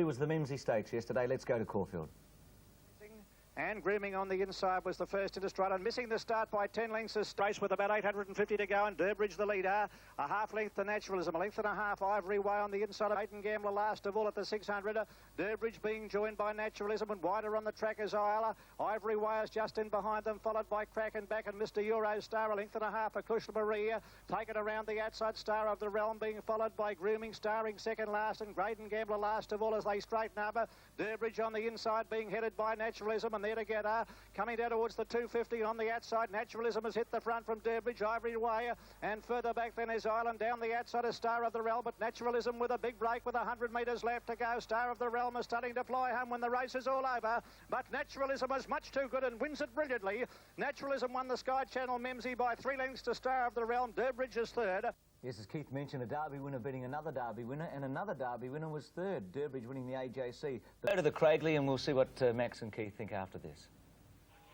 Was the Mimsy Stakes yesterday. Let's go to Caulfield. And Grooming on the inside was the first into stride, and missing the start by 10 lengths is Strace with about 850 to go, and Durbridge the leader. A half length to Naturalism, a length and a half Ivory Way on the inside of Maiden Gambler last of all at the 600. Durbridge being joined by Naturalism, and wider on the track is Isla. Ivory Way is just in behind them, followed by Crack and Back and Mr. Euro Star, a length and a half. A Kushla Maria taken around the outside. Star of the Realm being followed by Grooming, Starring second last, and Graydon Gambler last of all as they straighten up. Durbridge on the inside being headed by Naturalism, and there to get coming down towards the 250 on the outside. Naturalism has hit the front from Durbridge, Ivory Way, and further back then is Island. Down the outside is Star of the Realm, but Naturalism with a big break with 100 metres left to go. Star of the Realm is starting to fly home when the race is all over, but Naturalism is much too good and wins it brilliantly. Naturalism won the Sky Channel Mimsy by 3 lengths to Star of the Realm. Durbridge is third. Yes, as Keith mentioned, a Derby winner beating another Derby winner, and another Derby winner was third. Durbridge winning the AJC. Go to the Craigley, and we'll see what Max and Keith think after this.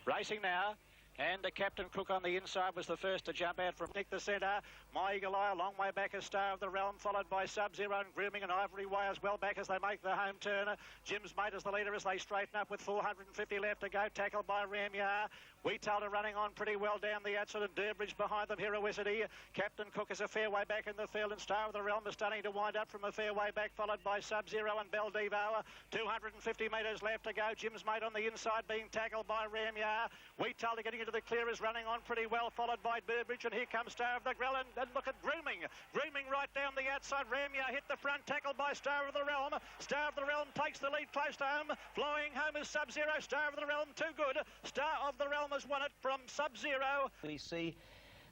Racing now, and the Captain Cook on the inside was the first to jump out from Nick the centre. My Eagle Eye a long way back as Star of the Realm, followed by Sub-Zero and Grooming, and Ivory Way as well back as they make the home turn. Jim's Mate is the leader as they straighten up with 450 left to go, tackled by Ramyar. Wheatalder running on pretty well down the outside, and Durbridge behind them. Heroicity. Captain Cook is a fair way back in the field, and Star of the Realm is starting to wind up from a fair way back, followed by Sub-Zero and Beldivo. 250 metres left to go. Jim's Mate on the inside being tackled by Ramyar. Wheatalder getting into the clear is running on pretty well, followed by Durbridge, and here comes Star of the Realm, and look at Grooming. Grooming right down the outside. Ramyar hit the front, tackled by Star of the Realm. Star of the Realm takes the lead close to home. Flying home is Sub-Zero. Star of the Realm too good. Star of the Realm has won it from Sub-Zero. We see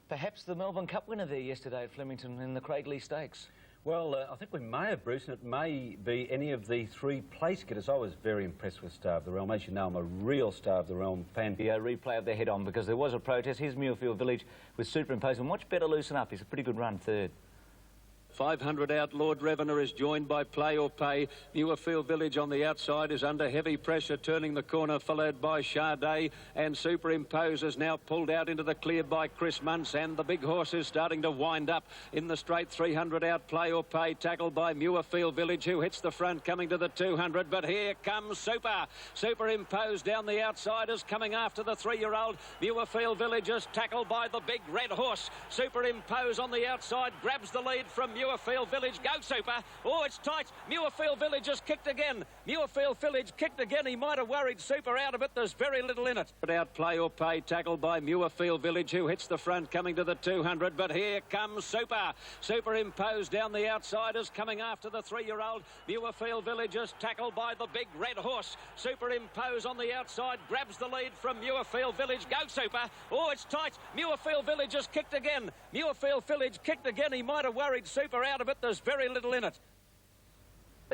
perhaps the Melbourne Cup winner there yesterday at Flemington in the Craigley Stakes. Well, I think we may have, Bruce, and it may be any of the 3 place getters. I was very impressed with Star of the Realm. As you know, I'm a real Star of the Realm fan. The replay of their head-on, because there was a protest. Here's Muirfield Village with superimposed, and watch Better Loosen Up. He's a pretty good run, third. 500 out, Lord Revener is joined by Play or Pay. Muirfield Village on the outside is under heavy pressure, turning the corner, followed by Sade, and Superimpose is now pulled out into the clear by Chris Muntz, and the big horse is starting to wind up in the straight. 300 out, Play or Pay, tackled by Muirfield Village, who hits the front, coming to the 200, but here comes Superimpose down the outside, is coming after the 3-year-old. Muirfield Village is tackled by the big red horse. Superimpose on the outside, grabs the lead from Muirfield Village. Go Super. Oh, it's tight. Muirfield Village has kicked again. Muirfield Village kicked again. He might have worried Super out of it. There's very little in it. But out, Play or Pay, tackled by Muirfield Village, who hits the front, coming to the 200. But here comes Superimpose down the outside, is coming after the 3-year-old. Muirfield Village is tackled by the big red horse. Superimpose on the outside, grabs the lead from Muirfield Village. Go Super. Oh, it's tight. Muirfield Village has kicked again. Muirfield Village kicked again. He might have worried Super out of it. There's very little in it.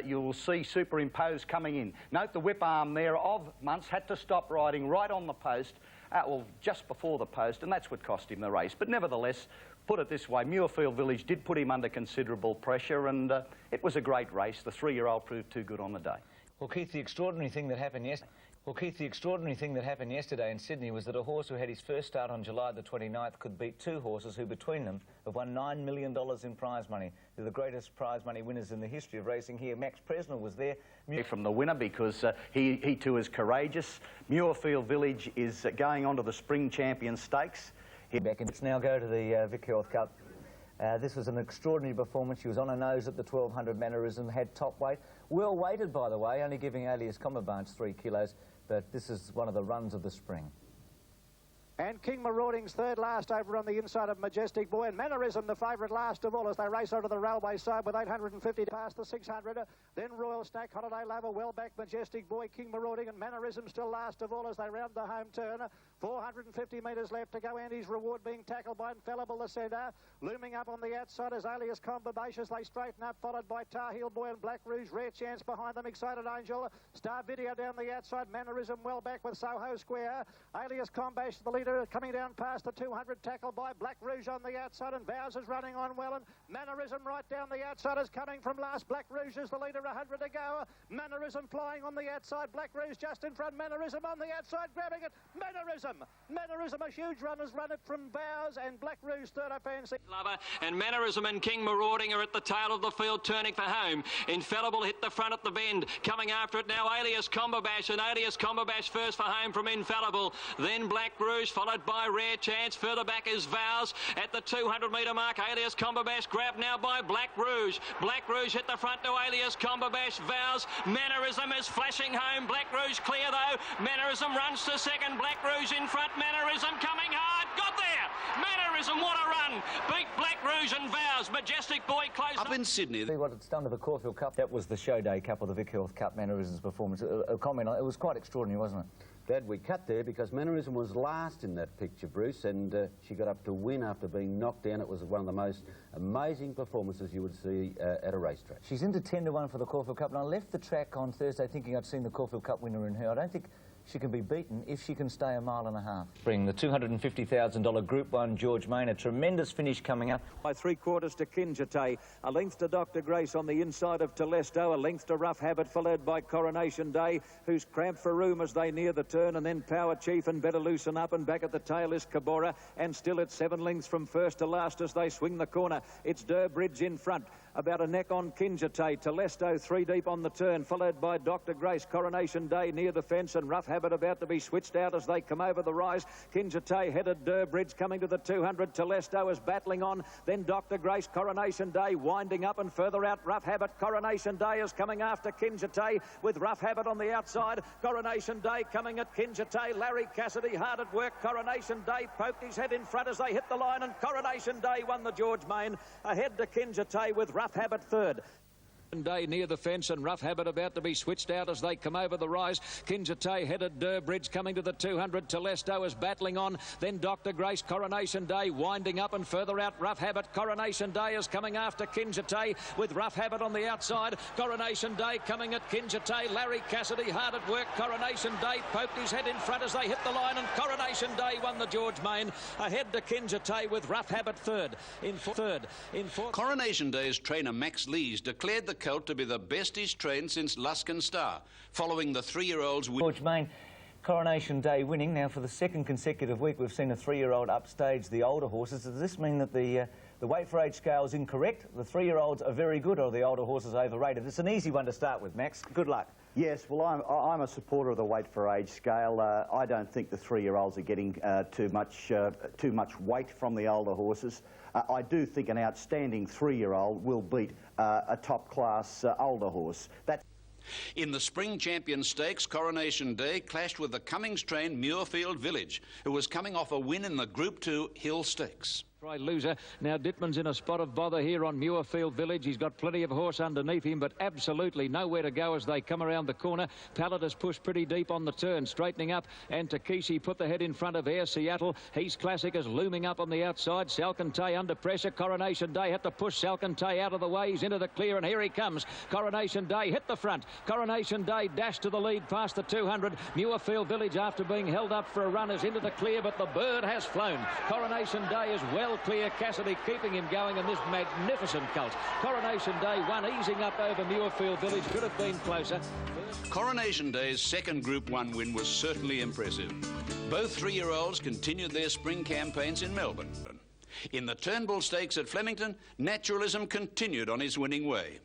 You will see Superimpose coming in. Note the whip arm there of Muntz had to stop riding right on the post, well, just before the post, and that's what cost him the race. But nevertheless, put it this way, Muirfield Village did put him under considerable pressure, and it was a great race. The 3-year-old proved too good on the day. Well, Keith, the extraordinary thing that happened yesterday in Sydney was that a horse who had his first start on July the 29th could beat 2 horses who, between them, have won $9 million in prize money. They're the greatest prize money winners in the history of racing here. Max Presnell was there. From the winner, because he too is courageous. Muirfield Village is going on to the Spring Champion Stakes. Let's now go to the Vic Health Cup. This was an extraordinary performance. She was on her nose at the 1200 mannerism, had top weight. Well weighted, by the way, only giving Alias Combabance 3 kilos. But this is one of the runs of the spring. And King Marauding's third last over on the inside of Majestic Boy, and Mannerism the favourite last of all as they race onto the railway side with 850 past the 600. Then Royal Snack, Holiday Lover, well back Majestic Boy, King Marauding, and Mannerism still last of all as they round the home turn. 450 metres left to go. Andy's Reward being tackled by Infallible the centre. Looming up on the outside is Alias Combabatious. They straighten up, followed by Tar Heel Boy and Black Rouge. Rare Chance behind them. Excited Angel. Star Video down the outside. Mannerism well back with Soho Square. Alias Combash, the leader, coming down past the 200, tackled by Black Rouge on the outside, and Vows is running on well, and Mannerism right down the outside is coming from last. Black Rouge is the leader 100 to go. Mannerism flying on the outside. Black Rouge just in front. Mannerism on the outside, grabbing it. Mannerism, a huge run, has run it from Bowers, and Black Rouge third up fancy. Lover and Mannerism and King Marauding are at the tail of the field, turning for home. Infallible hit the front at the bend. Coming after it now, Alias Comberbash, and Alias Comberbash first for home from Infallible. Then Black Rouge, followed by Rare Chance. Further back is Vows at the 200-metre mark. Alias Comberbash grabbed now by Black Rouge. Black Rouge hit the front to Alias Comberbash. Vows. Mannerism is flashing home. Black Rouge clear though. Mannerism runs to second. Black Rouge in front. Mannerism coming hard. Got there. Mannerism, what a run. Beat Black Rouge and Vows. Majestic Boy close up in Sydney. See what it's done to the Caulfield Cup. That was the show day cup of the Vic Health Cup Mannerism's performance. A comment on it was quite extraordinary, wasn't it? Glad we cut there because Mannerism was last in that picture, Bruce, and she got up to win after being knocked down. It was one of the most amazing performances you would see at a racetrack. She's into 10-1 for the Caulfield Cup, and I left the track on Thursday thinking I'd seen the Caulfield Cup winner in her. I don't think she can be beaten if she can stay a mile and a half. Bring the $250,000 Group 1 George Main, a tremendous finish coming up. By 3/4 to Kinjite, a length to Dr. Grace on the inside of Telesto, a length to Rough Habit, followed by Coronation Day, who's cramped for room as they near the turn, and then Power Chief and Better Loosen Up, and back at the tail is Cabora, and still it's 7 lengths from first to last as they swing the corner. It's Durbridge in front, about a neck on Kinjite, Telesto 3 deep on the turn, followed by Dr. Grace, Coronation Day near the fence, and Rough Habit about to be switched out as they come over the rise. Kinjite headed Durbridge coming to the 200. Telesto is battling on. Then Dr. Grace, Coronation Day winding up, and further out Rough Habit. Coronation Day is coming after Kinjite with Rough Habit on the outside. Coronation Day coming at Kinjite. Larry Cassidy hard at work. Coronation Day poked his head in front as they hit the line, and Coronation Day won the George Main. Ahead to Kinjite with Rough Habit third. Day near the fence, and Rough Habit about to be switched out as they come over the rise. Kinjite headed Durbridge coming to the 200. Telesto is battling on. Then Dr. Grace, Coronation Day winding up, and further out Rough Habit. Coronation Day is coming after Kinjite with Rough Habit on the outside. Coronation Day coming at Kinjite. Larry Cassidy hard at work. Coronation Day poked his head in front as they hit the line, and Coronation Day won the George Main. Ahead to Kinjite with Rough Habit third. In fourth. Coronation Day's trainer Max Lees declared the colt to be the best he's trained since Luskin Star, following the 3-year-old's win. George Main, Coronation Day winning. Now, for the second consecutive week, we've seen a 3-year-old upstage the older horses. Does this mean that the weight for age scale is incorrect? The 3-year-olds are very good, or the older horses overrated? It's an easy one to start with, Max. Good luck. Yes, well, I'm a supporter of the weight for age scale. I don't think the 3-year-olds are getting too much weight from the older horses. I do think an outstanding 3-year-old will beat a top-class older horse. In the Spring Champion Stakes, Coronation Day clashed with the Cummings-trained Muirfield Village, who was coming off a win in the Group 2 Hill Stakes. Try loser. Now Dittman's in a spot of bother here on Muirfield Village. He's got plenty of horse underneath him, but absolutely nowhere to go as they come around the corner. Pallet has pushed pretty deep on the turn, straightening up, and Takeshi put the head in front of Air Seattle. He's Classic is looming up on the outside. Salcantay under pressure. Coronation Day had to push Salcantay out of the way. He's into the clear, and here he comes. Coronation Day hit the front. Coronation Day dashed to the lead past the 200. Muirfield Village, after being held up for a run, is into the clear, but the bird has flown. Coronation Day is well clear. Cassidy keeping him going in this magnificent colt. Coronation Day won, easing up over Muirfield Village. Could have been closer. Coronation Day's second Group 1 win was certainly impressive. Both 3-year-olds continued their spring campaigns in Melbourne. In the Turnbull Stakes at Flemington, Naturalism continued on his winning way.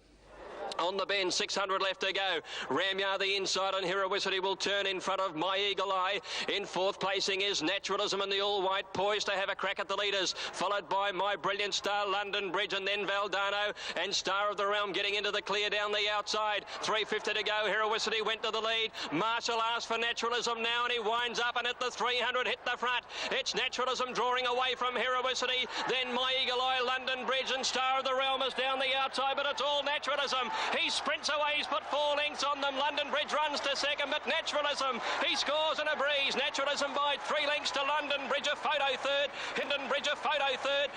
On the bend, 600 left to go. Ramyar the inside, and Heroicity will turn in front of My Eagle Eye. In fourth placing is Naturalism and the all-white, poised to have a crack at the leaders, followed by My Brilliant Star, London Bridge, and then Valdano, and Star of the Realm getting into the clear down the outside. 350 to go. Heroicity went to the lead. Marshall asked for Naturalism now, and he winds up, and at the 300 hit the front. It's Naturalism drawing away from Heroicity, then My Eagle Eye, London Bridge, and Star of the Realm is down the outside, but it's all Naturalism. He sprints away, he's put 4 lengths on them. London Bridge runs to second, but Naturalism, he scores in a breeze. Naturalism by 3 lengths to London Bridge, a photo third. London Bridge, a photo third.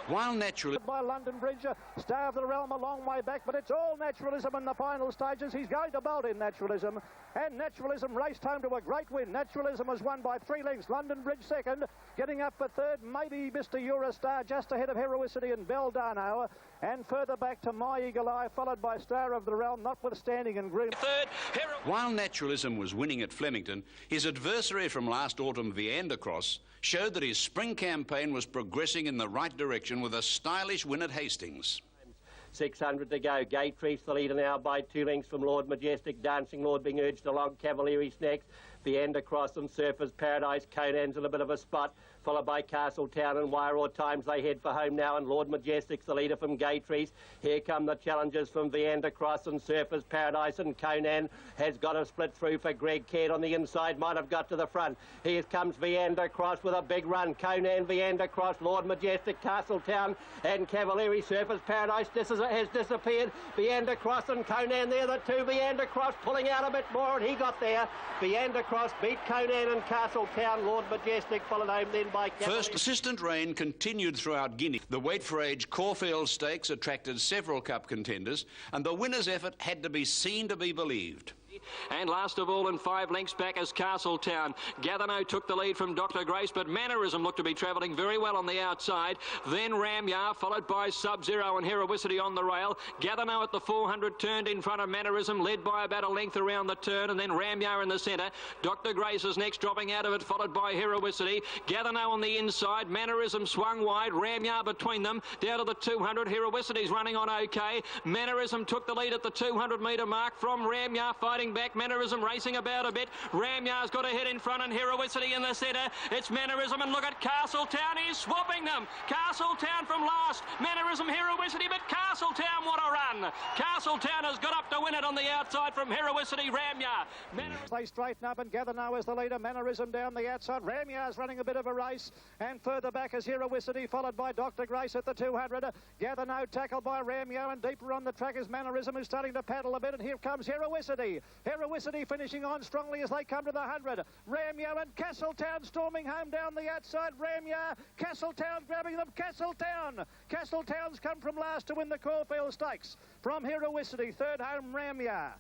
While Naturalism... By London Bridge, Star of the Realm a long way back, but it's all Naturalism in the final stages. He's going to bolt in Naturalism, and Naturalism raced home to a great win. Naturalism has won by 3 lengths. London Bridge second, getting up for third, maybe Mr. Eurostar just ahead of Heroicity and Beldano, and further back to My Eagle Eye, followed by Star star of the realm, notwithstanding in green. Third, While Naturalism was winning at Flemington, his adversary from last autumn, Viandacross, showed that his spring campaign was progressing in the right direction with a stylish win at Hastings. 600 to go. Gatreese the leader now by 2 lengths from Lord Majestic. Dancing Lord being urged along. Cavalier's next. Viandacross and Surfers Paradise. Conan's in a bit of a spot, followed by Castletown and Wairoa Times. They head for home now, and Lord Majestic's the leader from Gatreese. Here come the challengers from Viandacross and Surfers Paradise, and Conan has got a split through for Greg Caird on the inside, might have got to the front. Here comes Viandacross with a big run. Conan, Viandacross, Lord Majestic, Castletown and Cavalieri. Surfers Paradise has disappeared. Viandacross and Conan, they're the two. Viandacross pulling out a bit more, and he got there. Viandacross beat Conan and Castletown. Lord Majestic followed home then by Cavalieri. First, persistent rain continued throughout Guinea. The Weight for Age Caulfield Stakes attracted several cup contenders, and the winner's effort had to be seen to be believed. And last of all, and 5 lengths back, is Castletown. Gathano took the lead from Dr. Grace, but Mannerism looked to be travelling very well on the outside. Then Ramyar, followed by Sub-Zero and Heroicity on the rail. Gathano at the 400 turned in front of Mannerism, led by about a length around the turn, and then Ramyar in the centre. Dr. Grace is next, dropping out of it, followed by Heroicity. Gathano on the inside. Mannerism swung wide. Ramyar between them. Down to the 200. Heroicity's running on okay. Mannerism took the lead at the 200-metre mark from Ramyar, fighting back. Mannerism racing about a bit. Ramyar's got a head in front and Heroicity in the centre. It's Mannerism, and look at Castletown. He's swapping them. Castletown from last. Mannerism, Heroicity, but Castletown, what a run. Castletown has got up to win it on the outside from Heroicity. Ramyar. They straighten up and Gathano as the leader. Mannerism down the outside. Ramyar's running a bit of a race, and further back is Heroicity, followed by Dr. Grace at the 200. Gathano tackled by Ramyar, and deeper on the track is Mannerism, who's starting to paddle a bit, and here comes Heroicity. Heroicity finishing on strongly as they come to the 100. Ramyar and Castletown storming home down the outside. Ramyar, Castletown grabbing them. Castletown's come from last to win the Caulfield Stakes. From Heroicity, third home Ramyar.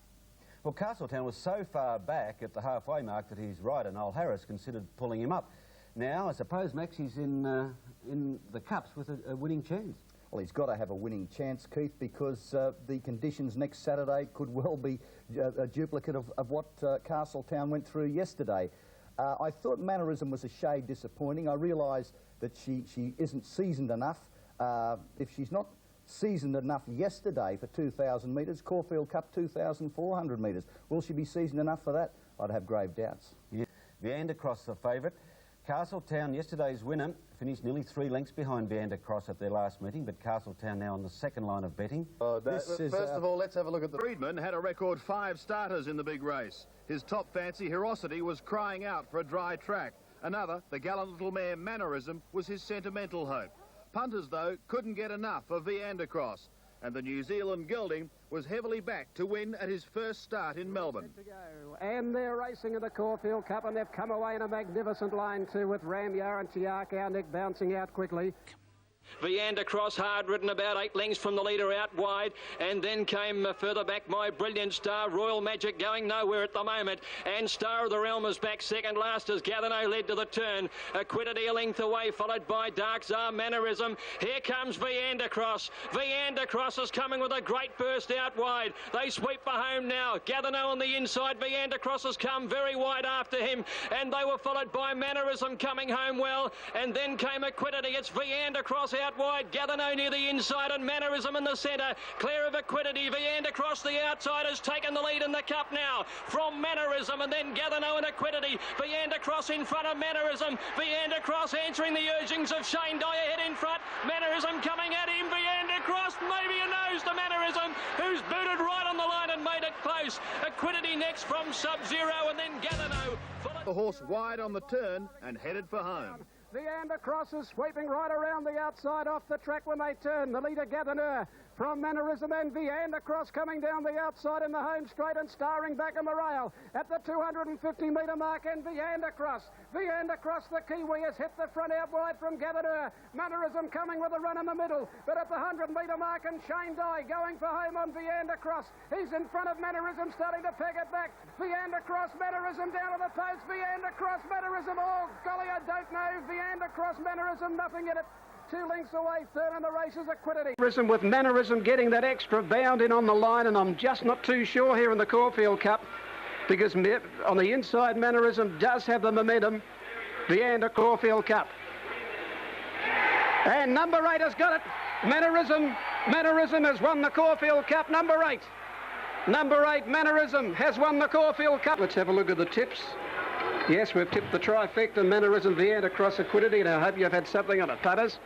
Well, Castletown was so far back at the halfway mark that his rider, Noel Harris, considered pulling him up. Now, I suppose, Max, he's in the Cups with a winning chance. Well, he's got to have a winning chance, Keith, because the conditions next Saturday could well be a duplicate of what Castletown went through yesterday. I thought Mannerism was a shade disappointing. I realise that she isn't seasoned enough. If she's not seasoned enough yesterday for 2,000 metres, Caulfield Cup 2,400 metres, will she be seasoned enough for that? I'd have grave doubts. Yeah. Viandacross the favourite. Castletown, yesterday's winner, finished nearly 3 lengths behind Viandacross at their last meeting, but Castletown now on the second line of betting. First of all, let's have a look at the... Friedman had a record 5 starters in the big race. His top fancy, Heroicity, was crying out for a dry track. Another, the gallant little mare Mannerism, was his sentimental hope. Punters, though, couldn't get enough of Viandacross, and the New Zealand gelding was heavily backed to win at his first start in Melbourne. And they're racing in the Caulfield Cup, and they've come away in a magnificent line too, with Ramyar and Chiark Nick bouncing out quickly. Viandacross hard ridden about 8 lengths from the leader out wide, and then came further back My Brilliant Star. Royal Magic going nowhere at the moment, and Star of the Realm is back second last as Gathano led to the turn. Equidity a length away, followed by Dark Czar Mannerism. Here comes Viandacross. Viandacross is coming with a great burst out wide. They sweep for home now. Gathano on the inside. Viandacross has come very wide after him, and they were followed by Mannerism coming home well, and then came Equidity. It's Viandacross out wide, Gathano near the inside, and Mannerism in the centre, clear of Equidity. Viandacross the outside has taken the lead in the Cup now from Mannerism, and then Gathano and Equidity. Viandacross in front of Mannerism. Viandacross answering the urgings of Shane Dyer, head in front. Mannerism coming at him. Viandacross maybe a nose to Mannerism, who's booted right on the line and made it close. Equidity next from Sub-Zero, and then Gathano. The horse wide on the turn and headed for home. Viandacross is sweeping right around the outside off the track when they turn. The leader, Gathano, from Mannerism, and Viandacross coming down the outside in the home straight and starring back on the rail at the 250-metre mark, and Viandacross, the Kiwi, has hit the front out wide from Gathano. Mannerism coming with a run in the middle, but at the 100-metre mark, and Shane Dye going for home on Viandacross. He's in front of Mannerism, starting to peg it back. Viandacross, Mannerism down to the post. Viandacross, Mannerism, oh golly, I don't know. Viandacross, Mannerism, nothing in it. 2 lengths away, third in the race is Equidity. With Mannerism getting that extra bound in on the line, and I'm just not too sure here in the Caulfield Cup, because on the inside Mannerism does have the momentum. Viander Caulfield Cup. And number 8 has got it. Mannerism has won the Caulfield Cup, number 8. Number 8, Mannerism, has won the Caulfield Cup. Let's have a look at the tips. Yes, we've tipped the trifecta, Mannerism, Viander, Cross, Equidity, and I hope you've had something on it, putters.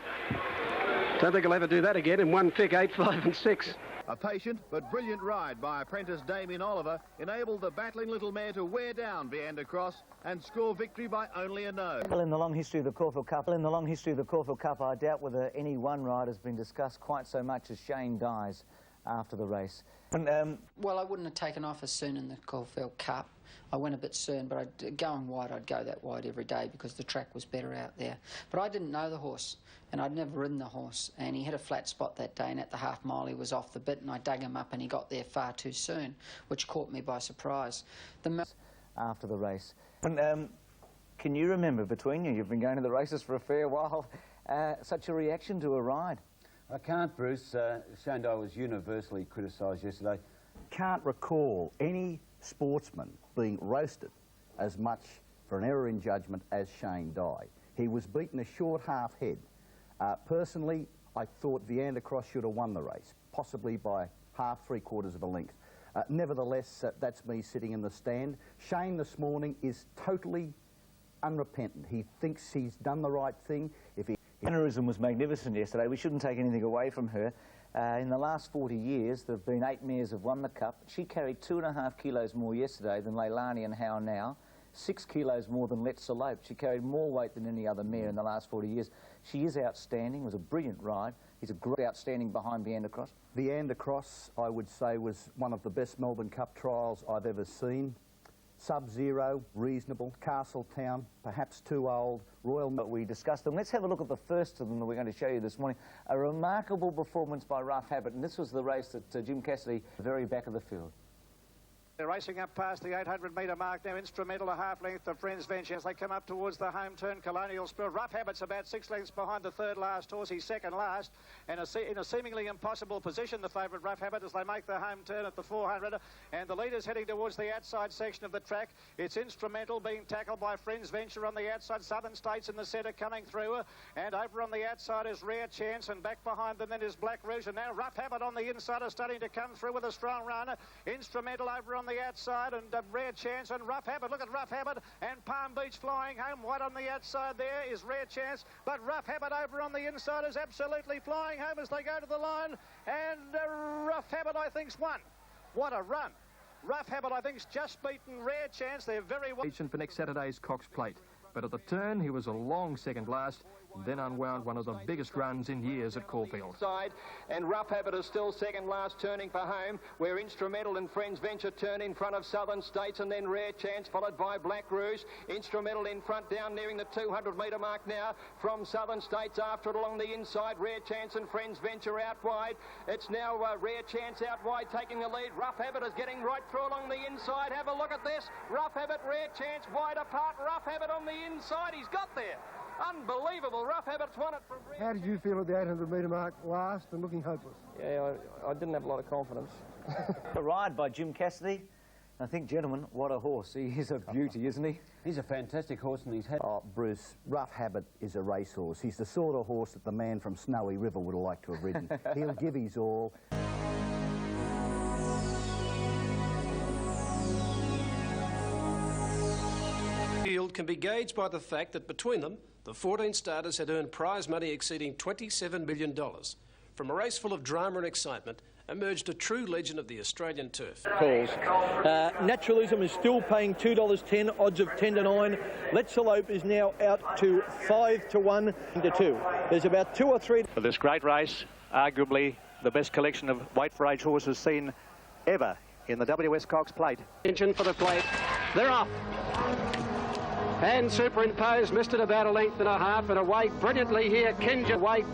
Don't think I'll ever do that again in one pick, 8, 5 and 6. A patient but brilliant ride by apprentice Damien Oliver enabled the battling little mare to wear down Viander Cross and score victory by only a no. In the long history of the Caulfield Cup, I doubt whether any one ride has been discussed quite so much as Shane Dye's after the race. Well, I wouldn't have taken off as soon in the Caulfield Cup. I went a bit soon, but going wide, I'd go that wide every day because the track was better out there. But I didn't know the horse, and I'd never ridden the horse, and he had a flat spot that day, and at the half mile he was off the bit, and I dug him up, and he got there far too soon, which caught me by surprise. After the race. Can you remember, between you've been going to the races for a fair while, such a reaction to a ride? I can't, Bruce. Shane Dye was universally criticised yesterday. Can't recall any sportsman being roasted as much for an error in judgment as Shane Dye. He was beaten a short half head. Personally, I thought Viander Cross should have won the race, possibly by half, 3/4 of a length. Nevertheless, that's me sitting in the stand. Shane this morning is totally unrepentant. He thinks he's done the right thing. Mannerism was magnificent yesterday. We shouldn't take anything away from her. In the last 40 years, there have been 8 mares have won the Cup. She carried 2.5 kilos more yesterday than Leilani and How Now, 6 kilos more than Let's Elope. She carried more weight than any other mare in the last 40 years. She is outstanding. It was a brilliant ride. He's a great outstanding behind Viander Cross. Viander Cross, I would say, was one of the best Melbourne Cup trials I've ever seen. Sub-Zero, reasonable, Castletown, perhaps too old, Royal... But we discussed them. Let's have a look at the first of them that we're going to show you this morning. A remarkable performance by Rough Habit, and this was the race that Jim Cassidy, the very back of the field. They're racing up past the 800-metre mark now. Instrumental a half length of Friends Venture as they come up towards the home turn. Colonial Spirit. Rough Habit's about 6 lengths behind the third last horse. He's second last, and in a seemingly impossible position, the favourite Rough Habit, as they make the home turn at the 400. And the leader's heading towards the outside section of the track. It's Instrumental being tackled by Friends Venture on the outside. Southern States in the centre coming through. And over on the outside is Rare Chance, and back behind them then is Black Rouge. And now Rough Habit on the inside is starting to come through with a strong run. Instrumental over on the outside, and Rare Chance and Rough Habit. Look at Rough Habit and Palm Beach flying home. White on the outside there is Rare Chance, but Rough Habit over on the inside is absolutely flying home as they go to the line, and Rough Habit, I think's won. What a run. Rough Habit, I think's just beaten Rare Chance. They're very well... For next Saturday's Cox Plate, but at the turn he was a long second last, then unwound one of the biggest runs in years at Caulfield. And Rough Habit is still second last, turning for home, where Instrumental and Friends Venture turn in front of Southern States, and then Rare Chance followed by Black Rouge. Instrumental in front, down nearing the 200-metre mark now from Southern States. After it along the inside, Rare Chance and Friends Venture out wide. It's now Rare Chance out wide taking the lead. Rough Habit is getting right through along the inside. Have a look at this. Rough Habit, Rare Chance wide apart. Rough Habit on the inside. He's got there. Unbelievable. Rough Habit's won it from... How did you feel at the 800-metre mark last and looking hopeless? Yeah, I didn't have a lot of confidence. A ride by Jim Cassidy. I think, gentlemen, what a horse. He is a beauty, isn't he? He's a fantastic horse, and he's had... Oh, Bruce, Rough Habit is a racehorse. He's the sort of horse that the man from Snowy River would have liked to have ridden. He'll give his all. Field can be gauged by the fact that between them, the 14 starters had earned prize money exceeding $27 million. From a race full of drama and excitement emerged a true legend of the Australian turf. Calls. Naturalism is still paying $2.10, odds of 10 to 9. Let's Elope is now out to 5 to 1 to 2. There's about 2 or 3. For this great race, arguably the best collection of weight for age horses seen ever in the WS Cox Plate. Engine for the plate. They're off. And Superimposed missed it about a length and a half, and away brilliantly here, Kinjite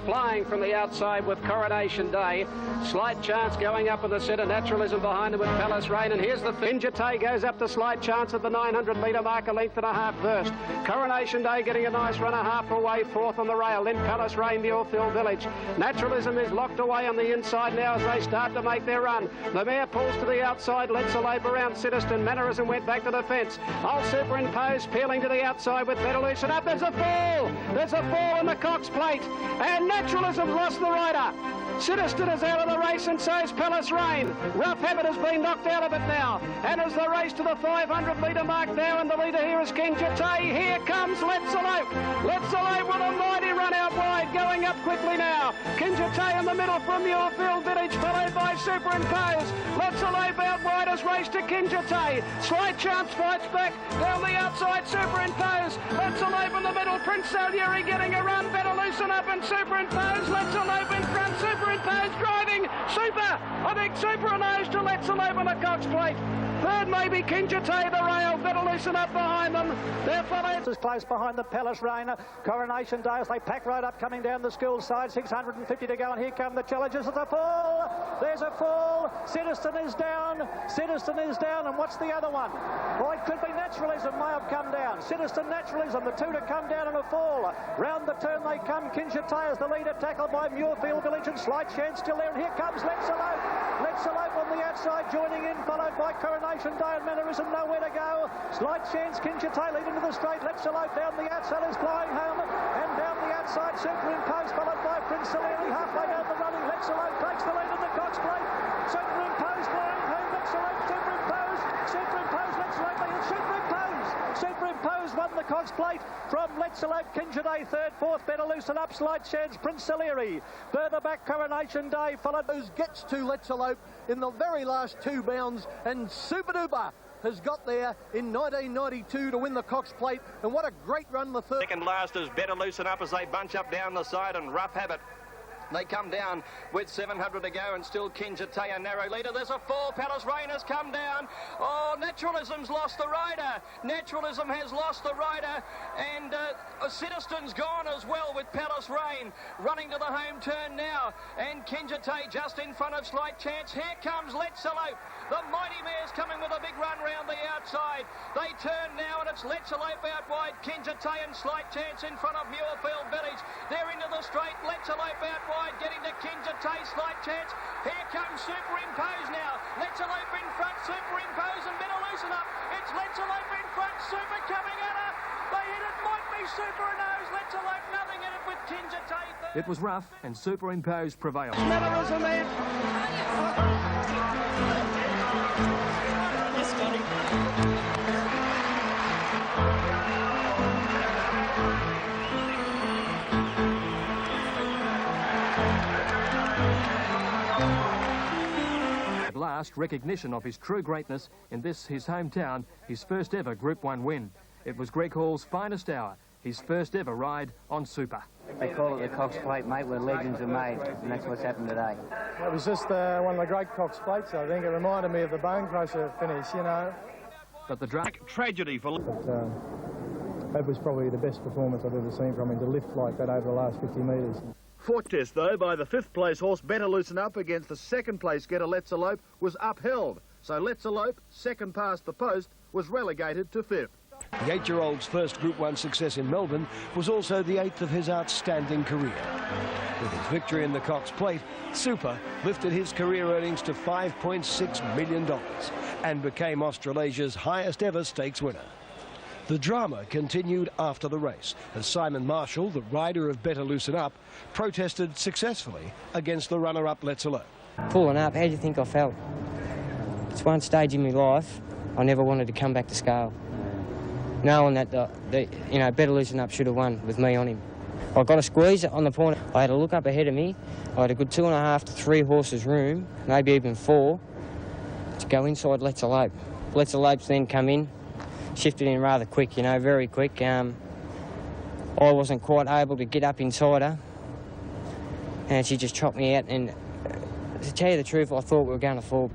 flying from the outside with Coronation Day. Slight chance going up in the centre, Naturalism behind him with Palace Rain, and here's the Kinjite goes up to slight chance at the 900 metre mark, a length and a half first. Coronation Day getting a nice run, a half away, fourth on the rail, then Palace Rain, Muirfield Village. Naturalism is locked away on the inside now as they start to make their run. The mare pulls to the outside, lets a lope around Citizen. Mannerism went back to the fence. Old Superimposed peeling to the outside with Better Loosen Up. There's a fall! There's a fall in the Cox Plate, and Naturalism lost the rider. Citizen is out of the race, and so is Palace Rain. Rough Habit has been knocked out of it now, and as the race to the 500 metre mark now, and the leader here is Kinjite. Here comes Let's Elope. Let's Elope with a mighty run out wide, going up quickly now. Kinjite in the middle from Muirfield Village, followed by Superimposed. Let's Elope out wide as race to Kinjite. Slight chance fights back down the outside. Superimposed. Let's Elope in the middle. Prince Salieri getting a run. Better Loosen Up and Superimposed. Let's Elope in front. Superimposed driving. Super. I think Super knows to Let's Elope on the Cox Plate. Third maybe Kinjite, the rail. Better Loosen Up behind them. They're followed. Is close behind the Palace Rain. Coronation Day as they pack right up coming down the school side. 650 to go, and here come the challengers. There's a fall. There's a fall. Citizen is down. Citizen is down. And what's the other one? Oh, it could be Naturalism may have come down. Citizen, Naturalism, the two to come down in a fall. Round the turn they come. Kinjite as the leader, tackled by Muirfield Village, and Slight Chance still there. And here comes Let's Elope. Let's Elope on the outside, joining in, followed by Coronation Day and Mannerism, nowhere to go. Slight Chance, Kinjite leading to the straight. Let's Elope down the outside is flying home, and down the outside Superimposed, followed by Prince Salieri. Halfway down the running, Let's Elope takes the lead in the Cox Plate. Superimposed flying home. Let's Elope, Superimposed, Let's Elope, and Superimposed won the Cox Plate from Let's Elope. Kinjite third, fourth Better Loosen Up, Slight Chance, Prince Salieri. Further back Coronation Day, followed gets to Let's Elope in the very last two bounds, and Super Duper has got there in 1992 to win the Cox Plate, and what a great run the third. Second last is Better Loosen Up as they bunch up down the side, and Rough Habit. They come down with 700 to go, and still Kinjite a narrow leader. There's a fall. Palace Rain has come down. Oh, Naturalism's lost the rider. Naturalism has lost the rider, and Citizen's gone as well with Palace Rain. Running to the home turn now, and Kinjite just in front of Slight Chance. Here comes Let's Elope. The mighty mare's coming with a big run round the outside. They turn now, and it's Let's Elope out wide. Kinjite and Slight Chance in front of Muirfield Village. They're into the straight. Let's Elope out wide, getting to Kinjite. Slight Chance. Here comes Superimposed now. Let's Elope in front. Superimposed and Better Loosen Up. It's Let's Elope in front. Super coming at her. They hit it. Might be Super and O's. Let's Elope nothing in it with Kinjite. It was rough, and Superimposed prevailed. Mannerism there. At last, recognition of his true greatness in this, his hometown, his first ever Group 1 win. It was Greg Hall's finest hour, his first ever ride on Super. They call it the Cox Plate, mate, where legends are made, and that's what's happened today. It was just one of the great Cox Plates, I think. It reminded me of the Bone Crusher finish, you know. But the tragedy for... That was probably the best performance I've ever seen from him, to lift like that over the last 50 metres. Fourth test, though, by the fifth place horse Better Loosen Up against the second place getter Let's Elope was upheld. So Let's Elope, second past the post, was relegated to fifth. The 8-year-old's first Group 1 success in Melbourne was also the 8th of his outstanding career. With his victory in the Cox Plate, Super lifted his career earnings to $5.6 million and became Australasia's highest ever stakes winner. The drama continued after the race as Simon Marshall, the rider of Better Loosen Up, protested successfully against the runner-up Let's Elope. Pulling up, how do you think I felt? It's one stage in my life I never wanted to come back to scale. Knowing that, you know, Better Loosen Up should have won with me on him. I got a squeeze on the point. I had a look up ahead of me. I had a good 2.5 to 3 horses room, maybe even 4, to go inside Let's Elope. Let's Elope's then come in, shifted in rather quick, you know, very quick. I wasn't quite able to get up inside her, and she just chopped me out. And to tell you the truth, I thought we were going to fall.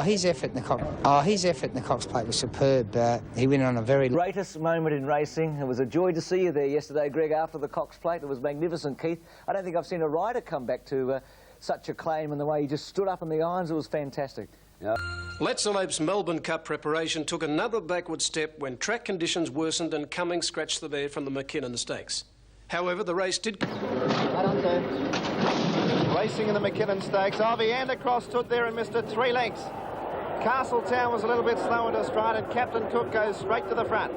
His effort in the Cox Plate was superb. He went on a very... Greatest moment in racing. It was a joy to see you there yesterday, Greg, after the Cox Plate. It was magnificent, Keith. I don't think I've seen a rider come back to such acclaim, and the way he just stood up in the irons, it was fantastic. Let's Elope's Melbourne Cup preparation took another backward step when track conditions worsened and Cummings scratched the mare from the McKinnon Stakes. However, the race did... Racing in the McKinnon Stakes. Viander Cross stood there and missed it 3 lengths. Castletown was a little bit slower to stride, and Captain Cook goes straight to the front.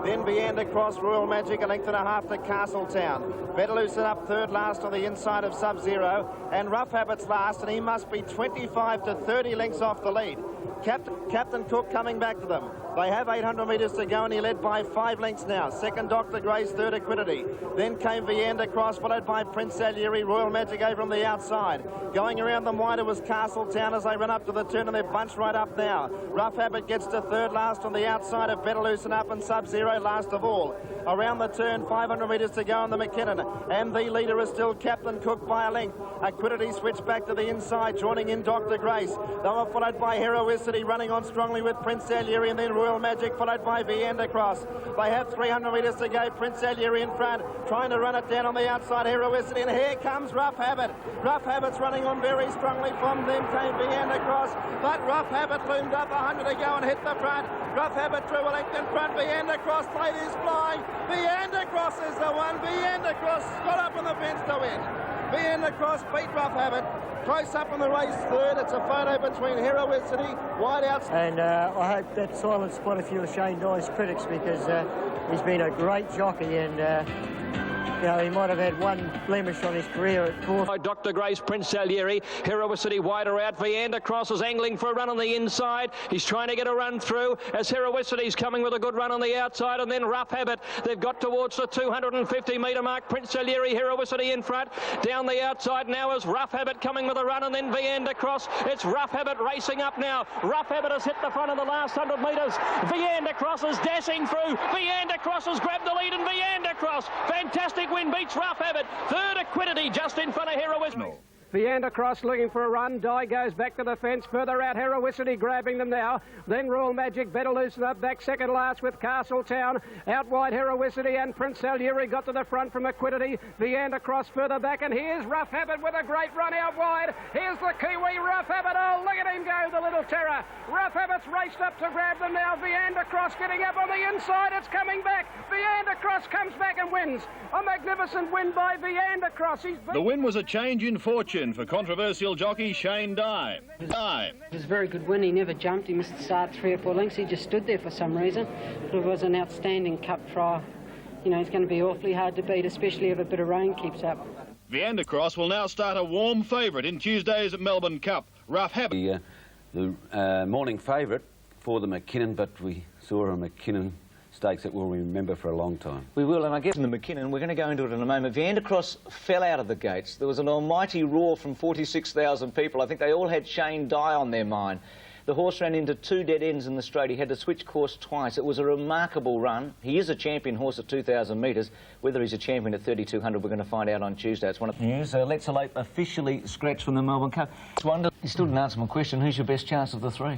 Then Viander Cross, Royal Magic, 1.5 lengths to Castletown. Beteloosen up third last on the inside of Sub-Zero, and Rough Habit's last, and he must be 25 to 30 lengths off the lead. Captain Cook coming back to them. They have 800 metres to go, and he led by 5 lengths now. Second, Dr. Grace, third, Equidity. Then came Viander Cross, followed by Prince Salieri, Royal Magic over on the outside. Going around them wider was Castletown as they run up to the turn, and they're bunched right up now. Rough Habit gets to third last on the outside of Beteloosen up, and Sub-Zero last of all. Around the turn, 500 metres to go on the McKinnon, and the leader is still Captain Cook by a length. Equidity switched back to the inside, joining in Dr. Grace. They were followed by Heroicity, running on strongly with Prince Salieri, and then Royal Magic, followed by Viander Cross. They have 300 metres to go. Prince Salieri in front, trying to run it down on the outside, Heroicity, and here comes Rough Habit. Rough Habit's running on very strongly. From them came Viander Cross, but Rough Habit loomed up 100 to go and hit the front. Rough Habit drew a length in front. Viander Cross played his flying. Viander Cross is the one. Viander Cross got up on the fence to win. Viander Cross beat Rough Habit. Close up in the race third. It's a photo between Heroicity, wide out. And I hope that silenced quite a few of Shane Dye's critics, because he's been a great jockey, and you know, he might have had one blemish on his career at fourth. Dr. Grace, Prince Salieri, Heroicity wider out. Viander Cross is angling for a run on the inside. He's trying to get a run through as Heroicity's coming with a good run on the outside, and then Rough Habit. They've got towards the 250 metre mark. Prince Salieri, Heroicity in front. Down the outside now is Rough Habit coming with a run, and then Viander Cross. It's Rough Habit racing up now. Rough Habit has hit the front of the last 100 metres. Viander Cross is dashing through. Viander Cross has grabbed the lead, and Viander Cross, fantastic win, beats Rough Habit. Third, Equidity just in front of Heroicity. Viander Cross looking for a run. Dye goes back to the fence. Further out, Heroicity grabbing them now. Then Royal Magic, Beteloosen up back second last with Castletown. Out wide, Heroicity and Prince Salieri got to the front from Equidity. Viander Cross further back, and here's Rough Habit with a great run out wide. Here's the Kiwi, Rough Habit. Oh, look at him go, the little terror. Rough Habit's raced up to grab them now. Viander Cross getting up on the inside. It's coming back. Viander Cross comes back and wins. A magnificent win by Viander Cross. The win was a change in fortune for controversial jockey Shane Dye. It was a very good win. He never jumped. He missed the start 3 or 4 lengths. He just stood there for some reason. But it was an outstanding cup trial. You know, it's going to be awfully hard to beat, especially if a bit of rain keeps up. Viander Cross will now start a warm favourite in Tuesday's Melbourne Cup. Rough Habit. The morning favourite for the McKinnon, but we saw a McKinnon Stakes that we'll remember for a long time. We will, and I guess in the McKinnon, we're going to go into it in a moment. Viander Cross fell out of the gates. There was an almighty roar from 46,000 people. I think they all had Shane Dye on their mind. The horse ran into 2 dead ends in the straight. He had to switch course twice. It was a remarkable run. He is a champion horse at 2,000 metres. Whether he's a champion at 3,200, we're going to find out on Tuesday. It's one of the news. Let's Elope officially scratched from the Melbourne Cup. You still didn't answer my question. Who's your best chance of the 3?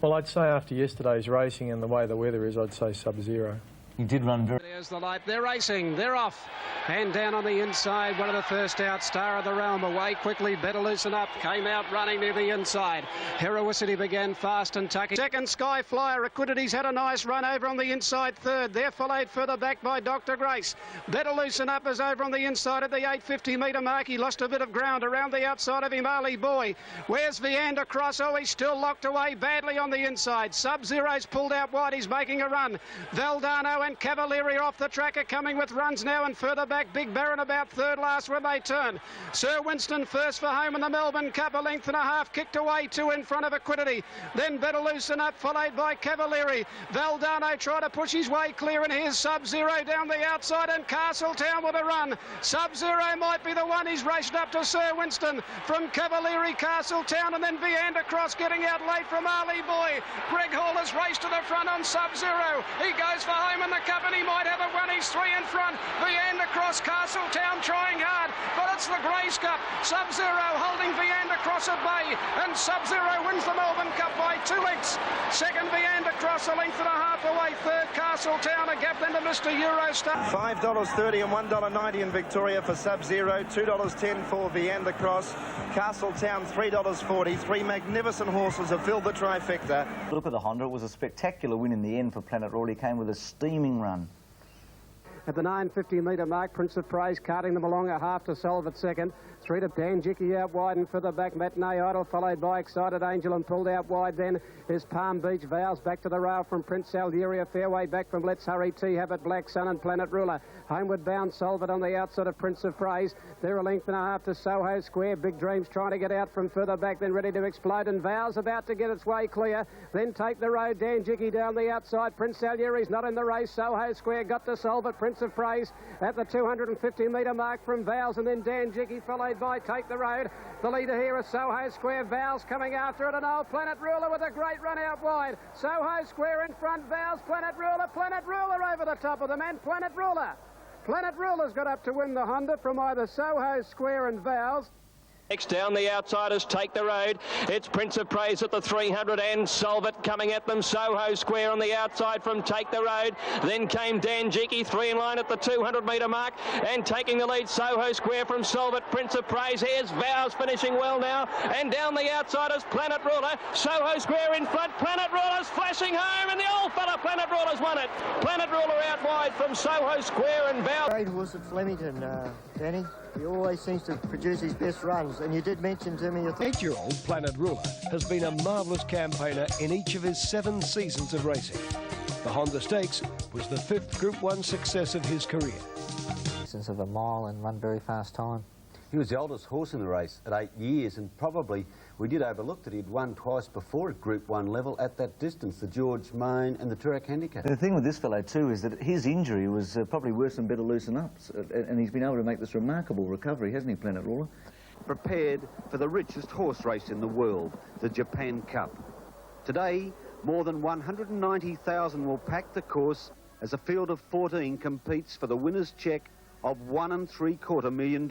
Well, I'd say after yesterday's racing and the way the weather is, I'd say Sub-Zero. He did run very... There's the light. They're racing. They're off. And down on the inside, one of the first out, Star of the Realm, away quickly. Beteloosen up, came out running near the inside. Heroicity began fast and tucking. Second, Sky Flyer. Equidity's had a nice run over on the inside third. They're followed further back by Dr. Grace. Beteloosen up is over on the inside at the 850 metre mark. He lost a bit of ground around the outside of him, Ali Boy. Where's Viander Cross? Oh, he's still locked away badly on the inside. Sub-Zero's pulled out wide. He's making a run. Valdano and Cavalieri off the track are coming with runs now, and further back Big Baron about third last when they turn. Sir Winston first for home in the Melbourne Cup, 1.5 lengths kicked away, 2 in front of Equidity. Then Beteloosen up, followed by Cavalieri. Valdano tried to push his way clear, and here's Sub-Zero down the outside, and Castletown with a run. Sub-Zero might be the one. He's raced up to Sir Winston from Cavalieri, Castletown, and then Viander Cross getting out late from Ali Boy. Greg Hall has raced to the front on Sub-Zero. He goes for home in the the cup, and he might have it won. He's 3 in front. Viand across Castletown trying hard, but it's the Grace Cup. Sub-Zero holding Viand across at bay, and Sub-Zero wins the Melbourne Cup by 2 lengths. Second, Viand across a length and a half away. Third, Castletown, a gap into Mr. Eurostar. $5.30 and $1.90 in Victoria for Sub-Zero, $2.10 for Vianda Cross, Castletown $3.40. 3 magnificent horses have filled the trifecta. Look at the Honda. It was a spectacular win in the end for Planet Royal. He came with a steaming run. At the 950-metre mark, Prince of Praise carting them along a half to Solve at second. 3 to Dan Jicky out wide and further back Matinee Idol, followed by Excited Angel, and pulled out wide then is Palm Beach Vows. Back to the rail from Prince Algeria, fairway back from Let's Hurry, T Habit, Black Sun and Planet Ruler. Homeward bound Solve on the outside of Prince of Praise. They're a length and a half to Soho Square. Big Dreams trying to get out from further back, then ready to explode, and Vows about to get its way clear. Then Take the Road, Dan Jicky down the outside. Prince Algeria's not in the race. Soho Square got to Solve it. Prince of Praise at the 250-metre mark from Vows, and then Dan Jicky followed by Take the Road. The leader here is Soho Square. Vows coming after it, and old Planet Ruler with a great run out wide. Soho Square in front, Vows, Planet Ruler over the top of them, and Planet Ruler's got up to win the Honda from either Soho Square and Vows. Next down the outsiders Take the Road. It's Prince of Praise at the 300 and Solve It coming at them. Soho Square on the outside from Take the Road. Then came Dan Jicky, 3 in line at the 200-metre mark, and taking the lead Soho Square from Solve It. Prince of Praise. Here's Vows finishing well now, and down the outsiders Planet Ruler. Soho Square in front. Planet Ruler's flashing home, and the old fella Planet Ruler's won it. Planet Ruler out wide from Soho Square and Vows. Great horse at Flemington, Danny. He always seems to produce his best runs, and you did mention to me... 8-year-old Planet Ruler has been a marvellous campaigner in each of his 7 seasons of racing. The Honda Stakes was the 5th Group 1 success of his career. Since of a mile and run very fast time. He was the oldest horse in the race at 8 years, and probably we did overlook that he'd won twice before at Group 1 level at that distance, the George Main and the Toorak Handicap. The thing with this fellow too is that his injury was probably worse than Better Loosen Up, and he's been able to make this remarkable recovery, hasn't he, Planet Ruler? Prepared for the richest horse race in the world, the Japan Cup. Today, more than 190,000 will pack the course as a field of 14 competes for the winner's cheque of $1 3/4 million.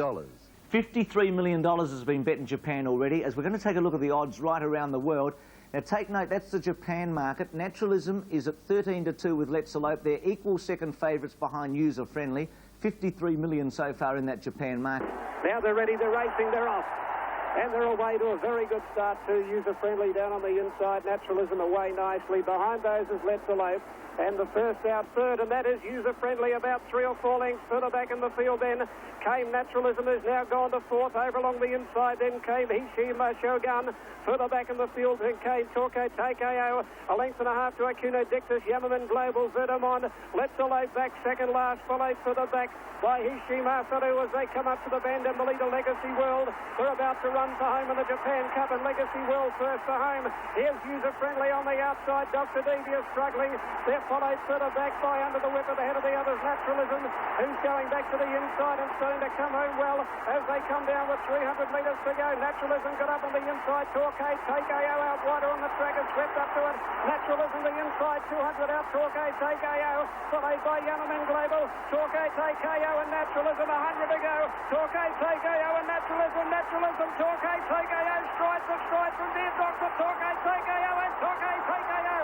$53 million has been bet in Japan already, as we're going to take a look at the odds right around the world. Now take note, that's the Japan market. Naturalism is at 13-2 with Let's Elope. They're equal second favourites behind User Friendly. 53 million so far in that Japan market. Now they're ready, they're racing, they're off. And they're away to a very good start too. User Friendly down on the inside. Naturalism away nicely. Behind those is Let's Elope. And the first out third, and that is User Friendly, about 3 or 4 lengths further back in the field. Then came Naturalism, who's now gone to 4th over along the inside. Then came Hishima Shogun. Further back in the field, then came Torquay Takeo, a length and a half to Akuno Dictus, Yamaman Global, Verdamon. Let's Elope back second last, followed further back by Hishima Saru as they come up to the bend, and the leader Legacy World. They're about to run for home in the Japan Cup, and Legacy World first for home. Here's User Friendly on the outside. Dr. Devious struggling. They're followed further back by Under the Whip at the head of the others, Naturalism, who's going back to the inside and starting to come home well as they come down with 300 metres to go. Naturalism got up on the inside. Torquay Takeo out wider on the track and swept up to it. Naturalism the inside, 200 out. Torquay Takeo, followed by Yamaman Global. Torquay Takeo and Naturalism, 100 to go. Torquay Takeo and Naturalism, Torquay Takeo strides from Deer Doctor. Torquay Takeo and Torquay Takeo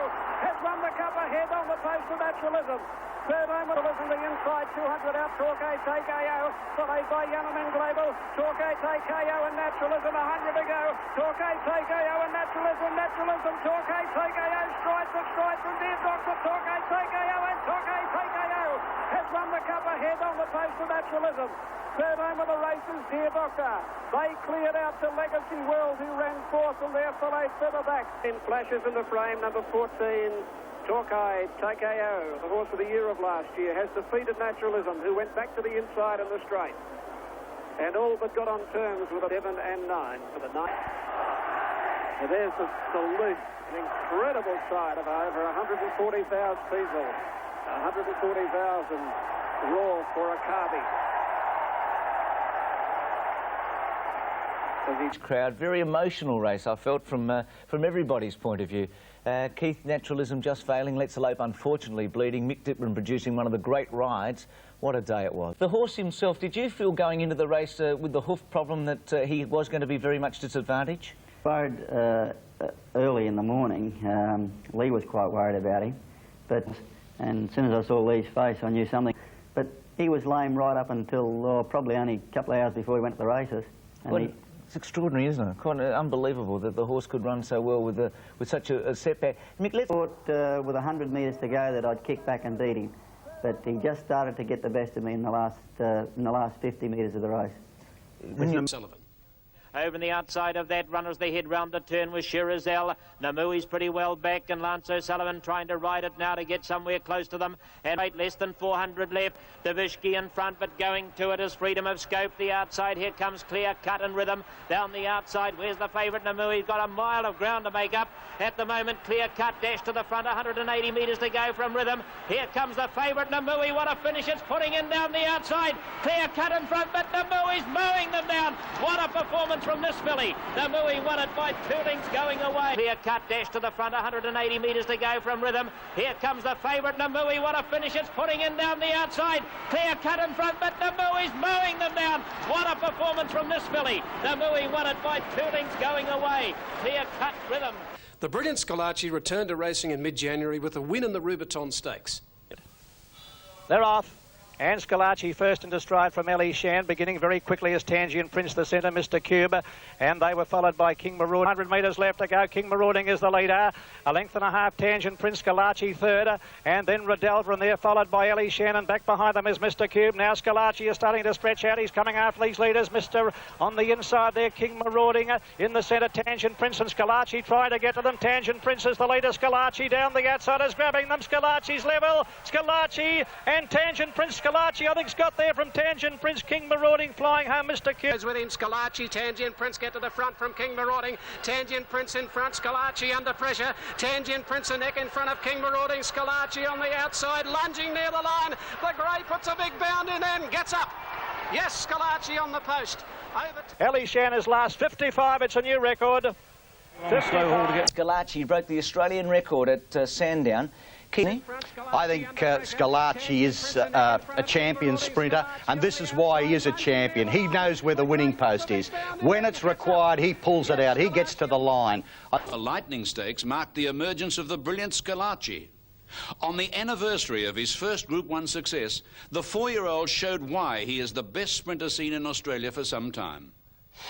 has run the cup ahead on the post of Naturalism. Third home Naturalism the inside, 200 out. Torquay Takeo, followed by Yamaman Global. Torquay Takeo and Naturalism, 100 to go. Torquay Takeo and Naturalism, Torquay Takeo strides from Deer Doctor. Torquay Takeo and Torquay Takeo has run the cup ahead on the post of Naturalism. Third home of the race is Deer Doctor. They cleared out to Legacy World, who ran 4th, and there followed further back. In flashes in the frame, number 14, Torquay Takeo, the horse of the year of last year, has defeated Naturalism, who went back to the inside in the straight. And all but got on terms with 11 and 9 for the night. And there's the salute, an incredible sight of over 140,000 people. 140,000 roar for Akabi. Crowd, very emotional race, I felt, from everybody's point of view. Keith, Naturalism just failing, Let's Elope unfortunately bleeding, Mick Dittman producing one of the great rides. What a day it was. The horse himself, did you feel going into the race with the hoof problem that he was going to be very much disadvantaged? Worried early in the morning. Lee was quite worried about him, and as soon as I saw Lee's face I knew something. But he was lame right up until probably only a couple of hours before he went to the races. And it's extraordinary, isn't it? Quite unbelievable that the horse could run so well with such a setback. Mick, I thought with 100 metres to go that I'd kick back and beat him, but he just started to get the best of me in the last 50 metres of the race. Sullivan. Over on the outside of that run as they head round the turn with Shirazelle. Namui's pretty well back, and Lance O'Sullivan trying to ride it now to get somewhere close to them. And less than 400 left. Davishki in front, but going to it is Freedom of Scope. The outside, here comes Clear Cut and Rhythm. Down the outside, where's the favourite Namui? He's got a mile of ground to make up. At the moment, Clear Cut dash to the front, 180 metres to go from Rhythm. Here comes the favourite Namui. What a finish, it's putting in down the outside. Clear Cut in front, but Namui's mowing them down. What a performance from this filly. Namui won it by 2 lengths going away. Clear Cut dash to the front, 180 metres to go from Rhythm. Here comes the favourite Namui. What a finish, it's putting in down the outside. Clear Cut in front, but Namui's mowing them down. What a performance from this filly. Namui won it by 2 lengths going away. Clear Cut, Rhythm. The brilliant Scalacci returned to racing in mid-January with a win in the Rubiton Stakes. They're off. And Scalacci first into stride from Ellie Shan, beginning very quickly as Tangent Prince, the centre, Mr. Cube, and they were followed by King Marauding. 100 metres left to go. King Marauding is the leader. A length and a half, Tangent Prince, Scalacci third, and then Riddell from there, followed by Ellie Shan, and back behind them is Mr. Cube. Now Scalacci is starting to stretch out. He's coming after these leaders. Mr. on the inside there, King Marauding in the centre, Tangent Prince and Scalacci trying to get to them. Tangent Prince is the leader. Scalacci down the outside is grabbing them. Scalacci's level. Scalacci and Tangent Prince. Scalacci, I think's got there from Tangent Prince. King Marauding flying home. Mr. Cube with him. Scalacci, Tangent Prince get to the front from King Marauding. Tangent Prince in front. Scalacci under pressure. Tangent Prince a neck in front of King Marauding. Scalacci on the outside, lunging near the line. The grey puts a big bound in and gets up. Yes, Scalacci on the post. Ellie Shan is last, 55. It's a new record. Scalacci broke the Australian record at Sandown. I think Scalacci is a champion sprinter, and this is why he is a champion. He knows where the winning post is. When it's required, he pulls it out. He gets to the line. The Lightning Stakes marked the emergence of the brilliant Scalacci. On the anniversary of his first Group 1 success, the 4-year-old showed why he is the best sprinter seen in Australia for some time.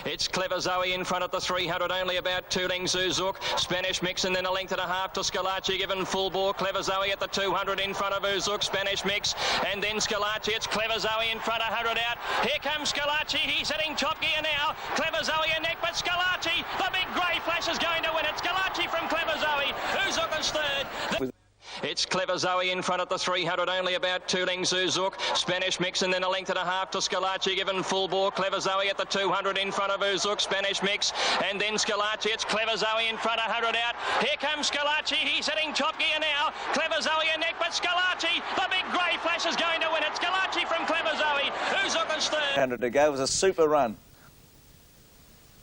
It's Clever Zoe in front at the 300, only about 2 lengths Uzuk. Spanish Mix, and then a length and a half to Scalacci, given full bore. Clever Zoe at the 200 in front of Uzuk. Spanish Mix, and then Scalacci. It's Clever Zoe in front, 100 out. Here comes Scalacci. He's hitting top gear now. Clever Zoe a neck, but Scalacci, the big grey flash is going to win it. Scalacci from Clever Zoe. Uzuk is third. It's Clever Zoe in front at the 300, only about 2 lengths Uzuk. Spanish Mix, and then a length and a half to Scalacci, given full bore. Clever Zoe at the 200 in front of Uzuk. Spanish Mix, and then Scalacci. It's Clever Zoe in front, 100 out. Here comes Scalacci. He's hitting top gear now. Clever Zoe a neck, but Scalacci, the big grey flash is going to win it. Scalacci from Clever Zoe. Uzuk is third. 100 to go. It was a super run.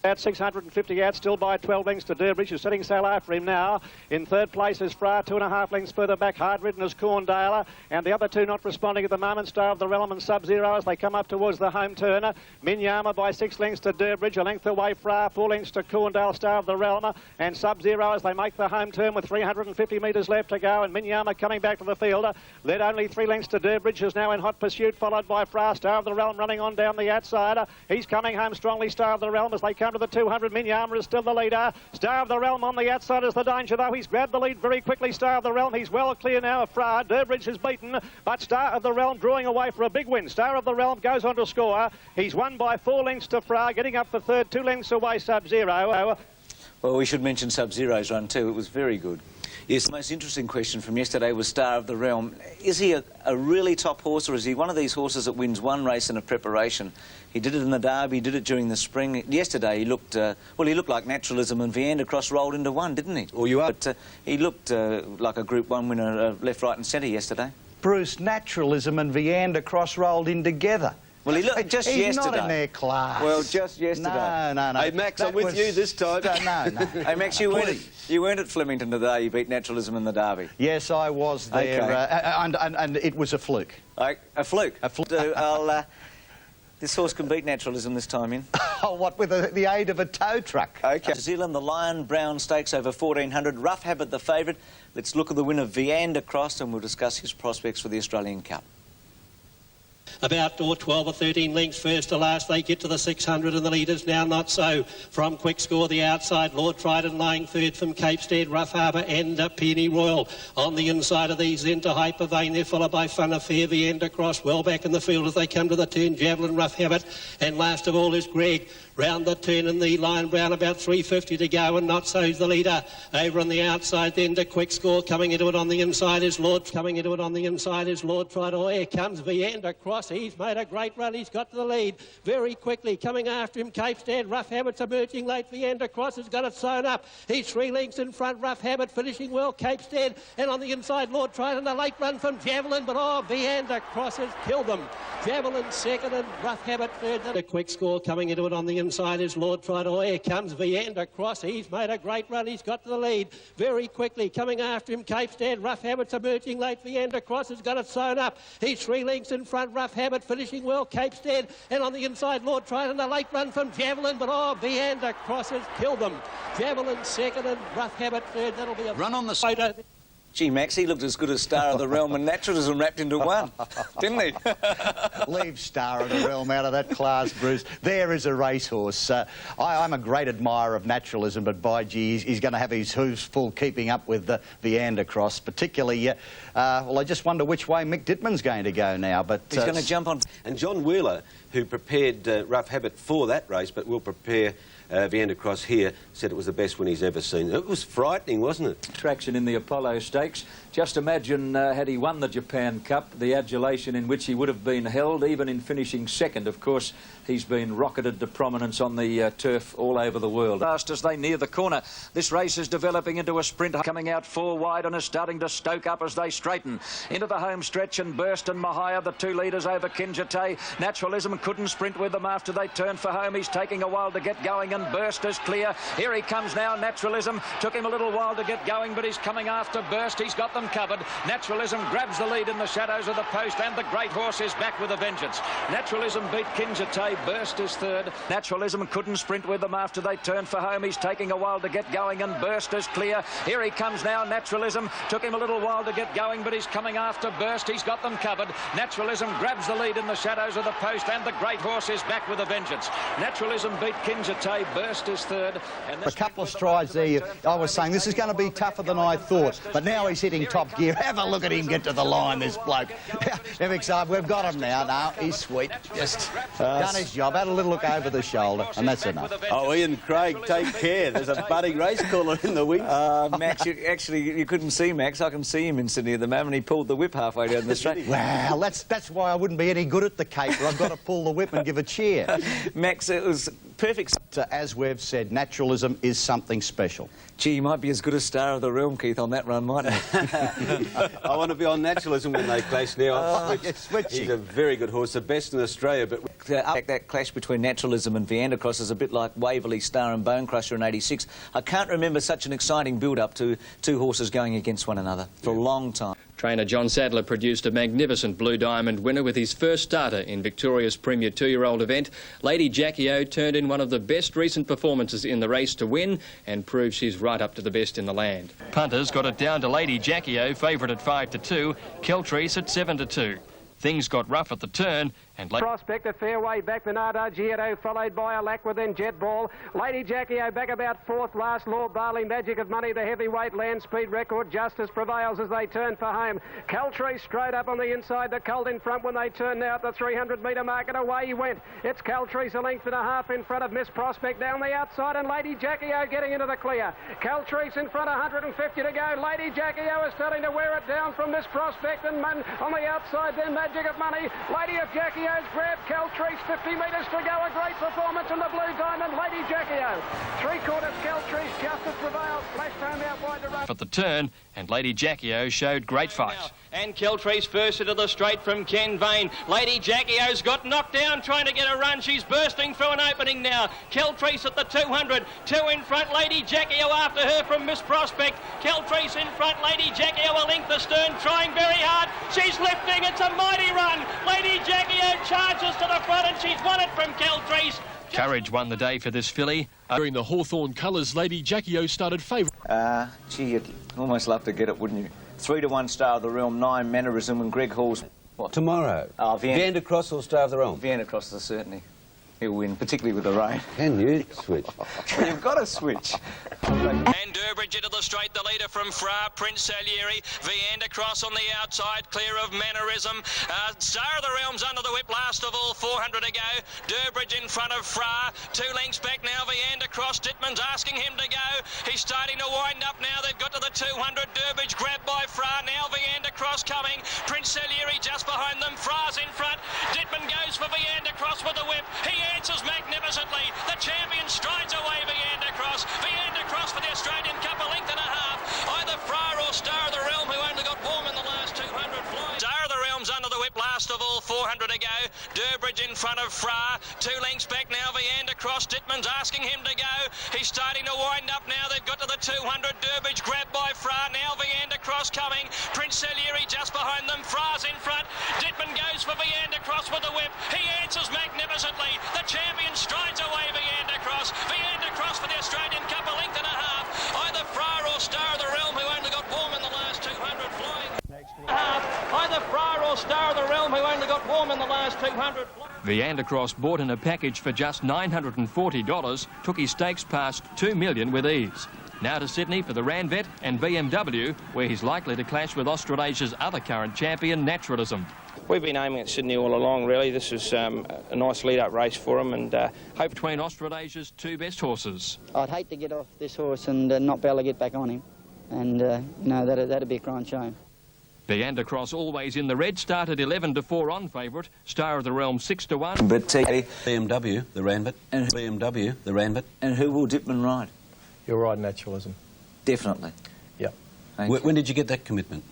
At 650 out, still by 12 lengths to Durbridge, who's setting sail after him now. In third place is Fra, 2.5 lengths further back. Hard ridden is Corndale, and the other two not responding at the moment. Star of the Realm and Sub-Zero as they come up towards the home turner. Minyama by 6 lengths to Durbridge, a length away Fra, 4 lengths to Corndale, Star of the Realm, and Sub-Zero as they make the home turn with 350 metres left to go. And Minyama coming back to the field, led only 3 lengths to Durbridge, is now in hot pursuit, followed by Fra. Star of the Realm running on down the outside. He's coming home strongly, Star of the Realm, as they come to the 200. Minyama is still the leader. Star of the Realm on the outside is the danger, though. He's grabbed the lead very quickly, Star of the Realm. He's well clear now of Fra. Durbridge is beaten, but Star of the Realm drawing away for a big win. Star of the Realm goes on to score. He's won by 4 lengths to Fra, getting up for third, 2 lengths away Sub-Zero. Well, we should mention Sub-Zero's run too. It was very good. Yes, the most interesting question from yesterday was Star of the Realm. Is he a really top horse, or is he one of these horses that wins one race in a preparation? He did it in the Derby, he did it during the spring. Yesterday he looked, well, he looked like Naturalism and Viander Cross rolled into one, didn't he? Well, you are. But he looked like a Group 1 winner, left, right and centre yesterday. Bruce, Naturalism and Viander Cross rolled in together. Well, he looked just He's yesterday. not in their class. Well, just yesterday. No. Hey, Max, I'm with you this time. No. Hey, Max, you weren't at Flemington today. You beat Naturalism in the Derby. Yes, I was there, Okay. and it was a fluke. A fluke? A fluke. This horse can beat Naturalism this time in. Oh, what, with the aid of a tow truck? Okay. New Zealand, the Lion Brown Stakes over 1400. Rough Habit the favourite. Let's look at the winner, Viander Cross, and we'll discuss his prospects for the Australian Cup. About 12 or 13 lengths first to last. They get to the 600 and the leaders now not so. From Quick Score, the outside, Lord Trident lying third from Cape Stead, Rough Harbour and Peony Royal. On the inside of these, into Hyper Vein, they're followed by Fun Affair, Viander Cross, well back in the field as they come to the turn, Javelin, Rough Habit, and last of all is Greg. Round the turn in the Lion Brown, about 350 to go, and not so's the leader. Over on the outside then to Quick Score, coming into it on the inside is Lord Trident. Oh, here comes Viander Cross. He's made a great run. He's got to the lead very quickly. Coming after him, Cape Stead. Rough Habit's emerging late. Viander Cross has got it sewn up. He's 3 lengths in front. Rough Habit finishing well. Cape Stead. And on the inside, Lord Trident. A late run from Javelin. But, Viander Cross has killed them. Javelin second and Rough Habit third. A Quick Score coming into it on the inside is Lord Trident. Oh, here comes Viander Cross. He's made a great run. He's got to the lead very quickly. Coming after him, Cape Stead. Rough Habit's emerging late. Viander Cross has got it sewn up. He's 3 lengths in front. Rough Habit finishing well. Cape Stead. And on the inside, Lord Trident. A late run from Javelin. But, Viander Cross has killed them. Javelin second and Rough Habit third. That'll be a run on the photo. Gee, Max, he looked as good as Star of the Realm and Naturalism wrapped into one, didn't he? Leave Star of the Realm out of that class, Bruce. There is a racehorse. I'm a great admirer of Naturalism, but by gee, he's going to have his hooves full keeping up with the Viander Cross, particularly, well, I just wonder which way Mick Dittman's going to go now, but... He's going to jump on... And John Wheeler, who prepared Rough Habit for that race, but will prepare Viander Cross here, said it was the best one he's ever seen. It was frightening, wasn't it? Traction in the Apollo Stakes. Just imagine had he won the Japan Cup, the adulation in which he would have been held, even in finishing second. Of course, he's been rocketed to prominence on the turf all over the world. Last as they near the corner, this race is developing into a sprint, coming out 4 wide and is starting to stoke up as they straighten. Into the home stretch and Burst and Mahia, the 2 leaders over Kinjate. Naturalism couldn't sprint with them after they turned for home. He's taking a while to get going and Burst is clear. Here he comes now, Naturalism. Took him a little while to get going, but he's coming after Burst. He's got them covered. Naturalism grabs the lead in the shadows of the post, and the great horse is back with a vengeance. Naturalism beat Kinjate. Burst is third. Naturalism couldn't sprint with them after they turned for home. He's taking a while to get going, and Burst is clear. Here he comes now, Naturalism. Took him a little while to get going, but he's coming after Burst. He's got them covered. Naturalism grabs the lead in the shadows of the post, and the great horse is back with a vengeance. Naturalism beat Kinjate. Burst is third. And a couple of strides there, I was saying this is going to be tougher than I thought, but now he's hitting top gear. Have a look at him get to the line, this bloke. MX, we've got him now. No, he's sweet. Just done his job. Had a little look over the shoulder, and that's enough. Oh, Ian Craig, take care. There's a budding race caller in the wings. Max, you couldn't see Max. I can see him in Sydney at the moment. He pulled the whip halfway down the straight. Well, that's why I wouldn't be any good at the caper. I've got to pull the whip and give a cheer. Max, it was perfect. As we've said, Naturalism is something special. Gee, he might be as good as Star of the Realm, Keith, on that run, mightn't he? I want to be on Naturalism when they clash now. He's a very good horse, the best in Australia, but... That clash between Naturalism and Viander Cross is a bit like Waverley Star and Bone Crusher in '86. I can't remember such an exciting build-up to 2 horses going against one another for a long time. Trainer John Sadler produced a magnificent Blue Diamond winner with his first starter in Victoria's premier 2-year-old event. Lady Jackie O turned in one of the best recent performances in the race to win and proves she's right up to the best in the land. Punters got it down to Lady Jackie O, favourite at 5-2, Keltrice at 7-2. Things got rough at the turn and... Prospect a fair way back, the Nada Gieto, followed by Alack within Jet Ball. Lady Jackie O back about 4th last. Lord Barley, Magic of Money, the heavyweight land speed record. Justice prevails as they turn for home. Caltrice straight up on the inside. The Colt in front when they turn now at the 300-metre mark, and away he went. It's Caltrice 1.5 lengths in front of Miss Prospect down the outside, and Lady Jackie O getting into the clear. Caltrice in front, 150 to go. Lady Jackie O is starting to wear it down from Miss Prospect, and on the outside then Magic of Money. Lady of Jackie O's grab. Caltrice 50 metres to go. A great performance in the Blue Diamond. Lady Jackie O. 3/4 Caltrice. Justice prevails. Flashed home out wide to run. At the turn, and Lady Jackie O showed great fight. And Keltree's first into the straight from Ken Vane. Lady Jackie O's got knocked down trying to get a run. She's bursting through an opening now. Keltree's at the 200. Two in front. Lady Jackie O after her from Miss Prospect. Keltree's in front. Lady Jackie O a length astern, trying very hard. She's lifting. It's a mighty run. Lady Jackie O charges to the front and she's won it from Keltree's. Courage won the day for this filly. Wearing the Hawthorn colours, Lady Jackie O started favourite. Gee, you'd almost love to get it, wouldn't you? 3-1 Star of the Realm, 9 Mannerism, and Greg Hall's... What? Tomorrow. Viander Cross or Star of the Realm? Viander Cross is certainly. He'll win, particularly with the rain. Can you switch? Well, you've got to switch. And Durbridge into the straight, the leader from Fra, Prince Salieri. Viander Cross on the outside, clear of Mannerism. Star of the Realm's under the whip, last of all, 400 to go. Durbridge in front of Fra, 2 lengths back now, Viander Cross. Dittman's asking him to go. He's starting to wind up now, they've got to the 200. Durbridge grabbed by Fra, now Viander Cross coming. Prince Salieri just behind them, Fra's in front. Dittman goes for Viander Cross with the whip. He answers magnificently. The champion strides away, Viander Cross. Viander Cross for the Australian Cup, a length and a half. Either Fra or Star of the Realm, who only got warm in the last 200 flying. Star of the Realm's under the whip, last of all, 400 to go. Durbridge in front of Fra, 2 lengths back now, Viander Cross. Dittman's asking him to go. He's starting to wind up now, they've got to the 200. Durbridge grabbed by Fra, now Viander Cross coming. Prince Salieri just behind them, Fra's in front. Dittman goes for Viander Cross with the whip. He answers magnificently. The champion strides away, Viander Cross. Viander Cross for the Australian Cup, a length and a half. Either Fra or Star of the Realm, who only got warm in the last 200 flying. Either Fra or Star of the Realm, who only got warm in the last 200 flying. Viander Cross bought in a package for just $940, took his stakes past $2 million with ease. Now to Sydney for the Ranvet and BMW, where he's likely to clash with Australasia's other current champion, Naturalism. We've been aiming at Sydney all along, really. This is a nice lead-up race for him, and hope between Australasia's 2 best horses. I'd hate to get off this horse and not be able to get back on him. And, no, that'd be a crying shame. Viander Cross always in the red, started 11-4 on favourite. Star of the Realm 6-1. But BMW, the Ranvet, and BMW, the Ranvet. And who will Dittman ride? You'll ride Naturalism. Definitely. Yep. When did you get that commitment?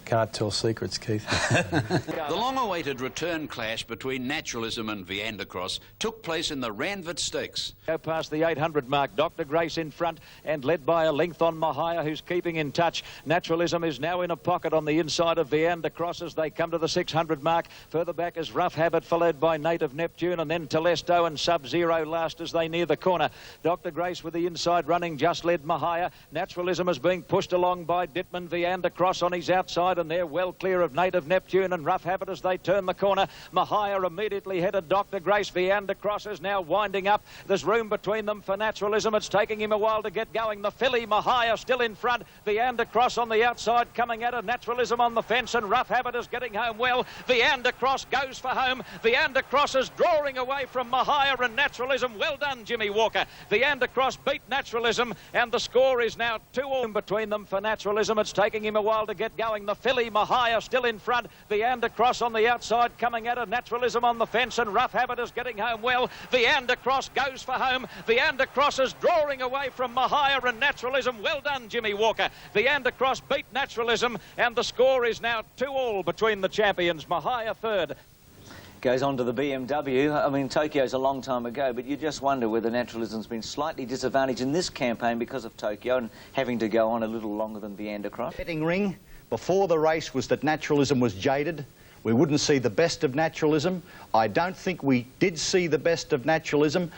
Can't tell secrets, Keith. The long-awaited return clash between Naturalism and Viander Cross took place in the Ranvet Stakes. Go past the 800 mark. Dr. Grace in front and led by a length on Mahia, who's keeping in touch. Naturalism is now in a pocket on the inside of Viander Cross as they come to the 600 mark. Further back is Rough Habit, followed by Native Neptune, and then Telesto and Sub-Zero last as they near the corner. Dr. Grace with the inside running just led Mahia. Naturalism is being pushed along by Dittman. Viander Cross on his outside, and they're well clear of Native Neptune and Rough Habit as they turn the corner. Mahia immediately headed Dr. Grace. Viander Cross is now winding up. There's room between them for Naturalism. It's taking him a while to get going. The filly, Mahia, still in front. Viander Cross on the outside coming at her. Naturalism on the fence, and Rough Habit is getting home well. Viander Cross goes for home. Viander Cross is drawing away from Mahia and Naturalism. Well done, Jimmy Walker. Viander Cross beat Naturalism, and the score is now 2-all between them for Naturalism. It's taking him a while to get going. The filly, Mahia, still in front. Viander Cross on the outside coming at her. Naturalism on the fence, and Rough Habit is getting home well. Viander Cross goes for home. Viander Cross is drawing away from Mahia and Naturalism. Well done, Jimmy Walker. Viander Cross beat Naturalism, and the score is now 2-all between the champions. Mahia third. Goes on to the BMW. I mean, Tokyo's a long time ago, but you just wonder whether Naturalism's been slightly disadvantaged in this campaign because of Tokyo and having to go on a little longer than Viander Cross. Betting ring before the race was that Naturalism was jaded. We wouldn't see the best of Naturalism. I don't think we did see the best of Naturalism.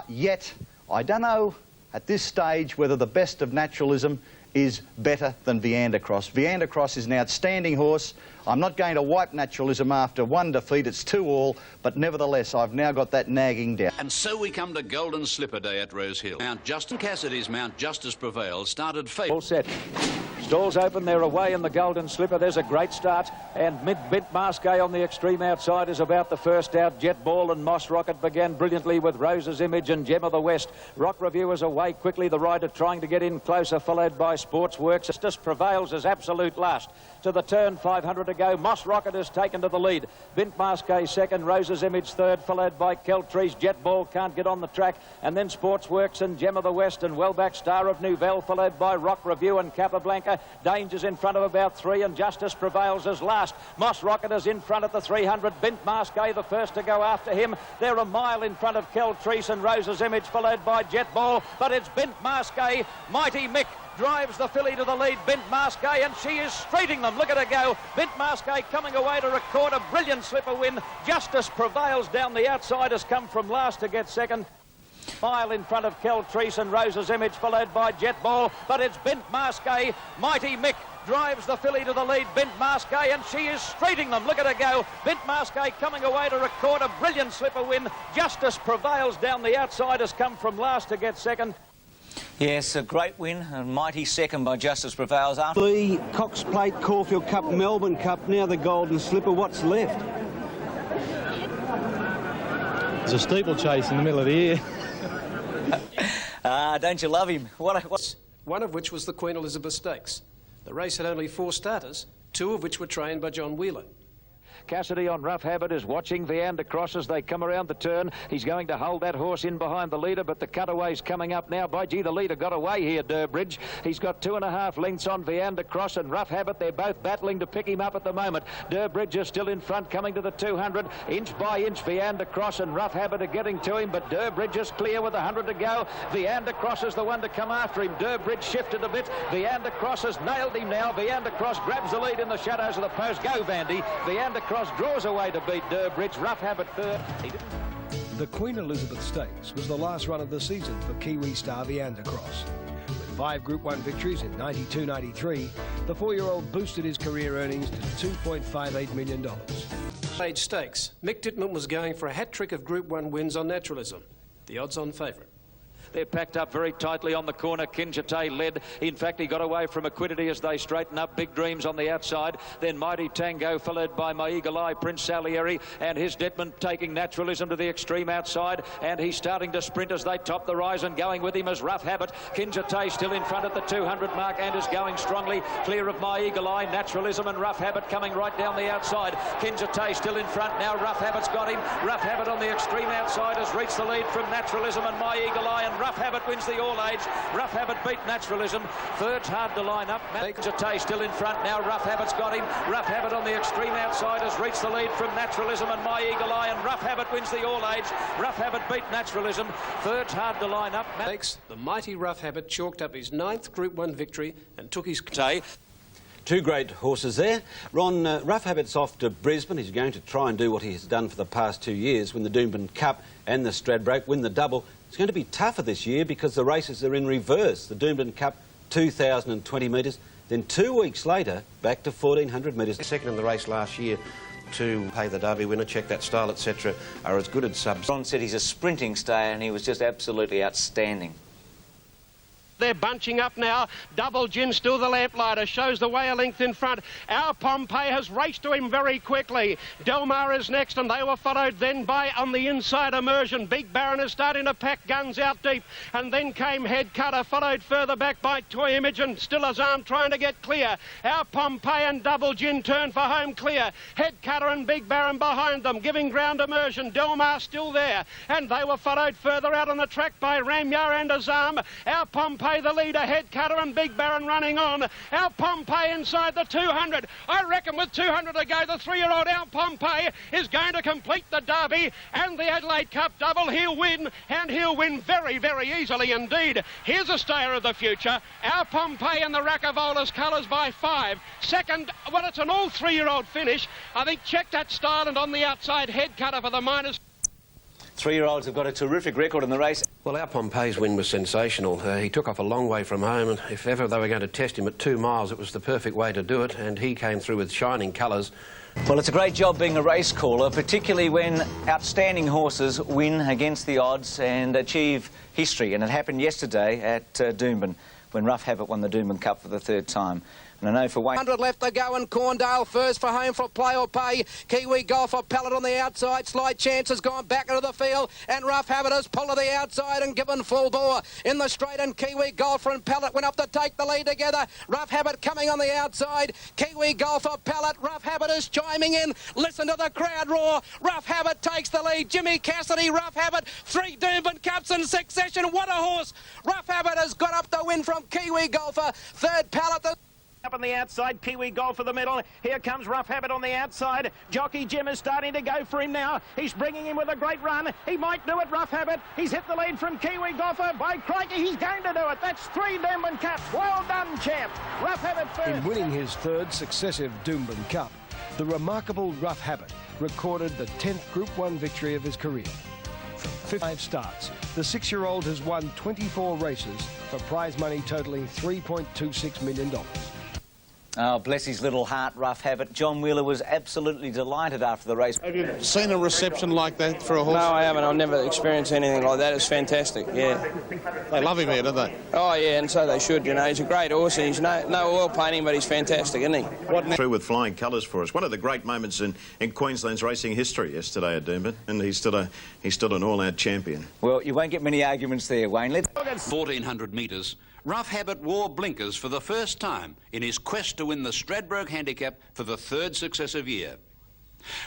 Yet, I don't know at this stage whether the best of Naturalism is better than Viander Cross. Viander Cross is an outstanding horse. I'm not going to wipe Naturalism after one defeat. It's 2-all, but nevertheless, I've now got that nagging down. And so we come to Golden Slipper Day at Rose Hill. Mount Justin Cassidy's Mount Justice Prevail started All set. Stalls open, they're away in the Golden Slipper. There's a great start, and Bint Masque on the extreme outside is about the first out. Jet Ball and Moss Rocket began brilliantly with Rose's Image and Gem of the West. Rock Review is away quickly, the rider trying to get in closer, followed by Sportsworks. Justice Prevails as absolute last. To the turn, 500 to go. Moss Rocket is taken to the lead. Bint Masque second, Rose's Image third, followed by Keltrees. Jet Ball can't get on the track, and then Sportsworks and Gem of the West, and well back Star of Nouvelle, followed by Rock Review and Capablanca. Walker. Danger's in front of about 3, and Justice Prevails is last. Moss Rocket is in front at the 300. Bint Masqué the first to go after him. They're a mile in front of Keltrice and Rose's Image, followed by Jet Ball, but it's Bint Masqué. Mighty Mick drives the filly to the lead, Bint Masqué, and she is straighting them. Look at her go. Bint Masqué coming away to record a brilliant slipper win. Justice Prevails down the outside has come from last to get second. Mile in front of Keltrice and Rose's Image, followed by Jet Ball, but it's Bint Masqué. Mighty Mick drives the filly to the lead, Bint Masqué, and she is straighting them. Look at her go. Bint Masqué coming away to record a brilliant slipper win. Justice Prevails down the outside has come from last to get second. Yes, a great win, a mighty second by Justice Prevails. The Cox Plate, Caulfield Cup, Melbourne Cup, now the Golden Slipper. What's left? There's a steeplechase in the middle of the year. Don't you love him? One of which was the Queen Elizabeth Stakes. The race had only 4 starters, 2 of which were trained by John Wheeler. Cassidy on Rough Habit is watching Viander Cross as they come around the turn. He's going to hold that horse in behind the leader, but the cutaway's coming up now. By gee, the leader got away here, Durbridge. He's got 2.5 lengths on Viander Cross and Rough Habit. They're both battling to pick him up at the moment. Durbridge is still in front, coming to the 200. Inch by inch, Viander Cross and Rough Habit are getting to him, but Durbridge is clear with 100 to go. Viander Cross is the one to come after him. Durbridge shifted a bit. Viander Cross has nailed him now. Viander Cross grabs the lead in the shadows of the post. Go, Vandy. Viander Cross draws away to beat Durbridge. Rough Habit third. The Queen Elizabeth Stakes was the last run of the season for Kiwi star Viander Cross. With 5 Group 1 victories in 92-93, the 4-year-old boosted his career earnings to $2.58 million. Age Stakes. Mick Dittman was going for a hat-trick of Group 1 wins on Naturalism. The odds-on favourite. They're packed up very tightly on the corner. Kinjite led. In fact, he got away from Equidity as they straighten up. Big Dreams on the outside. Then Mighty Tango, followed by My Eagle Eye, Prince Salieri, and his Detman taking Naturalism to the extreme outside. And he's starting to sprint as they top the rise, and going with him is Rough Habit. Kinjite still in front at the 200 mark and is going strongly. Clear of My Eagle Eye, Naturalism and Rough Habit coming right down the outside. Kinjite still in front. Now Rough Habit's got him. Rough Habit on the extreme outside has reached the lead from Naturalism and My Eagle Eye, and Rough Habit wins the all-age. Rough Habit beat Naturalism. Third's hard to line up. Kinjite still in front. Now Rough Habit's got him. Rough Habit on the extreme outside has reached the lead from Naturalism and My Eagle Eye, and Rough Habit wins the all-age. Rough Habit beat Naturalism. Third's hard to line up. The mighty Rough Habit chalked up his 9th Group 1 victory and took his... Two great horses there. Ron, Rough Habit's off to Brisbane. He's going to try and do what he has done for the past 2 years, win the Doomben Cup and the Stradbroke, win the double. It's going to be tougher this year because the races are in reverse. The Doomben Cup, 2,020 metres. Then 2 weeks later, back to 1,400 metres. Second in the race last year to Pay the Derby winner, Check That Style, etc., are as good as subs. Ron said he's a sprinting stayer and he was just absolutely outstanding. They're bunching up now. Double Gin, still the lamplighter, shows the way a length in front. Our Pompeii has raced to him very quickly. Delmar is next, and they were followed then by, on the inside, Immersion. Big Baron is starting to pack guns out deep. And then came Head Cutter, followed further back by Toy Image, and still Azam trying to get clear. Our Pompeii and Double Gin turn for home clear. Head Cutter and Big Baron behind them, giving ground Immersion. Delmar still there. And they were followed further out on the track by Ramyar and Azam. Our Pompeii the leader, Head Cutter and Big Baron running on. Our Pompeii inside the 200. I reckon with 200 to go, the 3-year-old Our Pompeii is going to complete the Derby and the Adelaide Cup double. He'll win, and he'll win very, very easily indeed. Here's a stayer of the future. Our Pompeii in the Racavola's colours by 5. Second, well, it's an all 3-year-old finish. I think Check That Style, and on the outside, Head Cutter for the minors. 3-year-olds have got a terrific record in the race. Well, our Pompeii's win was sensational. He took off a long way from home, and if ever they were going to test him at 2 miles, it was the perfect way to do it, and he came through with shining colours. Well, it's a great job being a race caller, particularly when outstanding horses win against the odds and achieve history. And it happened yesterday at Doomben when Rough Habit won the Doomben Cup for the 3rd time. And I know for Wayne... 100 left to go, and Corndale first for home for Play or Pay. Kiwi Golfer Pellet on the outside. Slight Chance has gone back into the field, and Rough Habit has pulled to the outside and given full bore in the straight, and Kiwi Golfer and Pellet went up to take the lead together. Rough Habit coming on the outside. Kiwi Golfer Pellet. Rough Habit is chiming in. Listen to the crowd roar. Rough Habit takes the lead. Jimmy Cassidy, Rough Habit. 3 Doomben Cups in succession. What a horse. Rough Habit has got up the win from Kiwi Golfer. 3rd Pellet. Up on the outside, Kiwi Golf for the middle. Here comes Rough Habit on the outside. Jockey Jim is starting to go for him now. He's bringing him with a great run. He might do it, Rough Habit. He's hit the lead from Kiwi Golfer. By crikey, he's going to do it. That's 3 Doomben Cups. Well done, champ. Rough Habit first. In winning his 3rd successive Doomben Cup, the remarkable Rough Habit recorded the 10th Group 1 victory of his career. From 5 starts, the 6-year-old has won 24 races for prize money totalling $3.26 million. Oh, bless his little heart, Rough Habit. John Wheeler was absolutely delighted after the race. Have you seen a reception like that for a horse? No, I haven't. I've never experienced anything like that. It's fantastic, yeah. They love him here, don't they? Oh, yeah, and so they should, you know. He's a great horse, and he's no oil painting, but he's fantastic, isn't he? Through with flying colours for us. One of the great moments in Queensland's racing history yesterday at Doomben, and he's still an all-out champion. Well, you won't get many arguments there, Wayne. 1,400 metres. Rough Habit wore blinkers for the first time in his quest to win the Stradbroke Handicap for the 3rd successive year.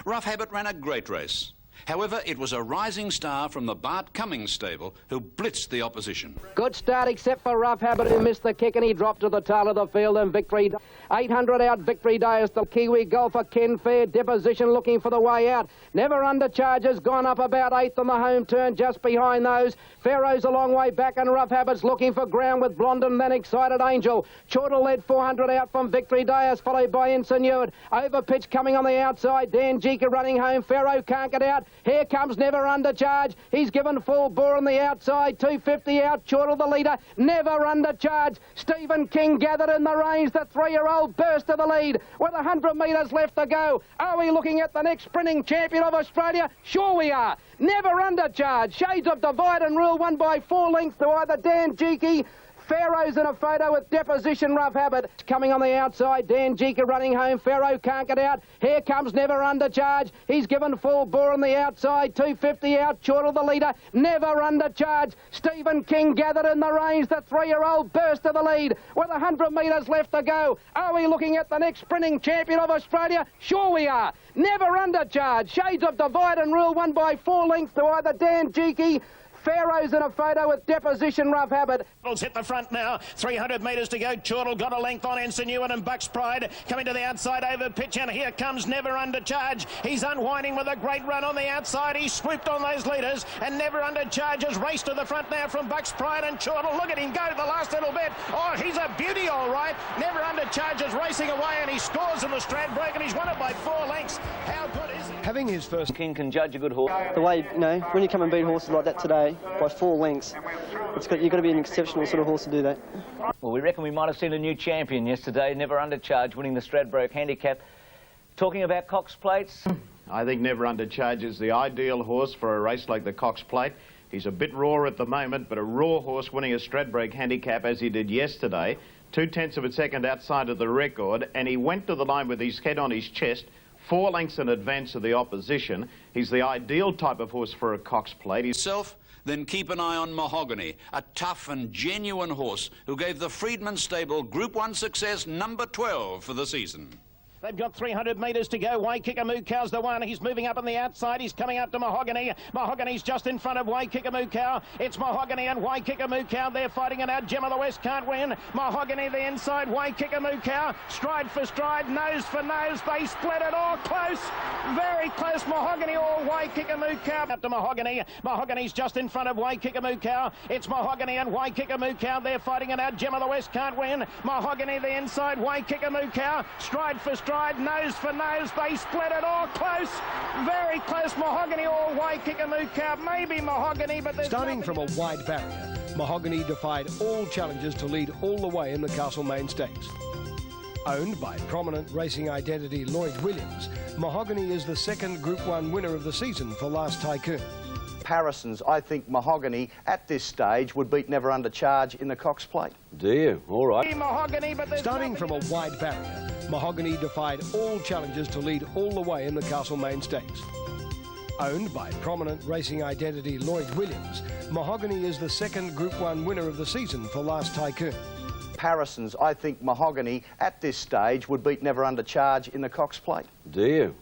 Rough Habit ran a great race. However, it was a rising star from the Bart Cummings stable who blitzed the opposition. Good start except for Rough Habit, who missed the kick, and he dropped to the tail of the field, and victory. 800 out, Victory Day is the Kiwi Golfer. Ken Fair, deposition, looking for the way out. Never Under Charge has gone up about 8th on the home turn, just behind those. Pharaoh's a long way back, and Rough Habit's looking for ground with Blondin, then Excited Angel. Chortle led 400 out from Victory Day, followed by Insinuate. Over pitch coming on the outside. Dan Jika running home. Pharaoh can't get out. Here comes Never Under Charge. He's given full bore on the outside. 250 out. Chortle the leader. Never Under Charge. Stephen King gathered in the reins. The 3-year-old burst to the lead with 100 metres left to go. Are we looking at the next sprinting champion of Australia? Sure we are. Never Under Charge. Shades of Divide and Rule, won by 4 lengths to either Dan Jiki. Pharaoh's in a photo with deposition, Rough Habit. Coming on the outside, Dan Jika running home. Pharaoh can't get out. Here comes Never Under Charge. He's given full bore on the outside. 250 out. Chortle the leader. Never Under Charge. Stephen King gathered in the reins. The 3-year-old burst to the lead with 100 metres left to go. Are we looking at the next sprinting champion of Australia? Sure we are. Never Under Charge. Shades of Divide and Rule, won by 4 lengths to either Dan Jiki. Pharaoh's in a photo with deposition, Rough Habit. Hit the front now. 300 metres to go. Chortle got a length on Insinuate and Bucks Pride. Coming to the outside over pitch, and here comes Never Under Charge. He's unwinding with a great run on the outside. He swooped on those leaders, and Never Under Charge has raced to the front now from Bucks Pride and Chortle. Look at him go the last little bit. Oh, he's a beauty, all right. Never Under Charge is racing away, and he scores in the Stradbroke, and he's won it by 4 lengths. How good is he? Having his first... King can judge a good horse. The way, you know, when you come and beat horses like that today by 4 lengths, you've got to be an exceptional sort of horse to do that. Well, we reckon we might have seen a new champion yesterday, Never Under Charge, winning the Stradbroke Handicap. Talking about Cox Plates. I think Never Under Charge is the ideal horse for a race like the Cox Plate. He's a bit raw at the moment, but a raw horse winning a Stradbroke Handicap as he did yesterday, 0.2 of a second outside of the record, and he went to the line with his head on his chest, 4 lengths in advance of the opposition. He's the ideal type of horse for a Cox Plate. Then keep an eye on Mahogany, a tough and genuine horse who gave the Freedman stable Group 1 success number 12 for the season. They've got 300 metres to go. Waikikamu the one. He's moving up on the outside. He's coming up to Mahogany. Mahogany's just in front of Waikikamu. It's Mahogany and Waikikamu. They're fighting it out. Gem of the West can't win. Mahogany the inside. Waikikamu. Stride for stride. Nose for nose. They split it all close. Very close. Mahogany or Waikikamu. Up to Mahogany. Mahogany's just in front of Waikikamu. It's Mahogany and Waikikamu. They're fighting it out. Gem of the West can't win. Mahogany the inside. Waikikamu. Stride for stride, nose for nose, they split it all close, very close. Mahogany or Waikikamu, maybe Mahogany, but there's starting from a wide barrier, Mahogany defied all challenges to lead all the way in the Castlemaine Stakes. Owned by prominent racing identity Lloyd Williams, Mahogany is the 2nd Group 1 winner of the season for Last Tycoon. Comparisons, I think Mahogany at this stage would beat Never Under Charge in the Cox Plate. Do you? All right. Mahogany, but starting from a wide barrier, Mahogany defied all challenges to lead all the way in the Castlemaine Stakes. Owned by prominent racing identity Lloyd Williams, Mahogany is the 2nd Group 1 winner of the season for Last Tycoon. Comparisons, I think Mahogany at this stage would beat Never Under Charge in the Cox Plate. Do you?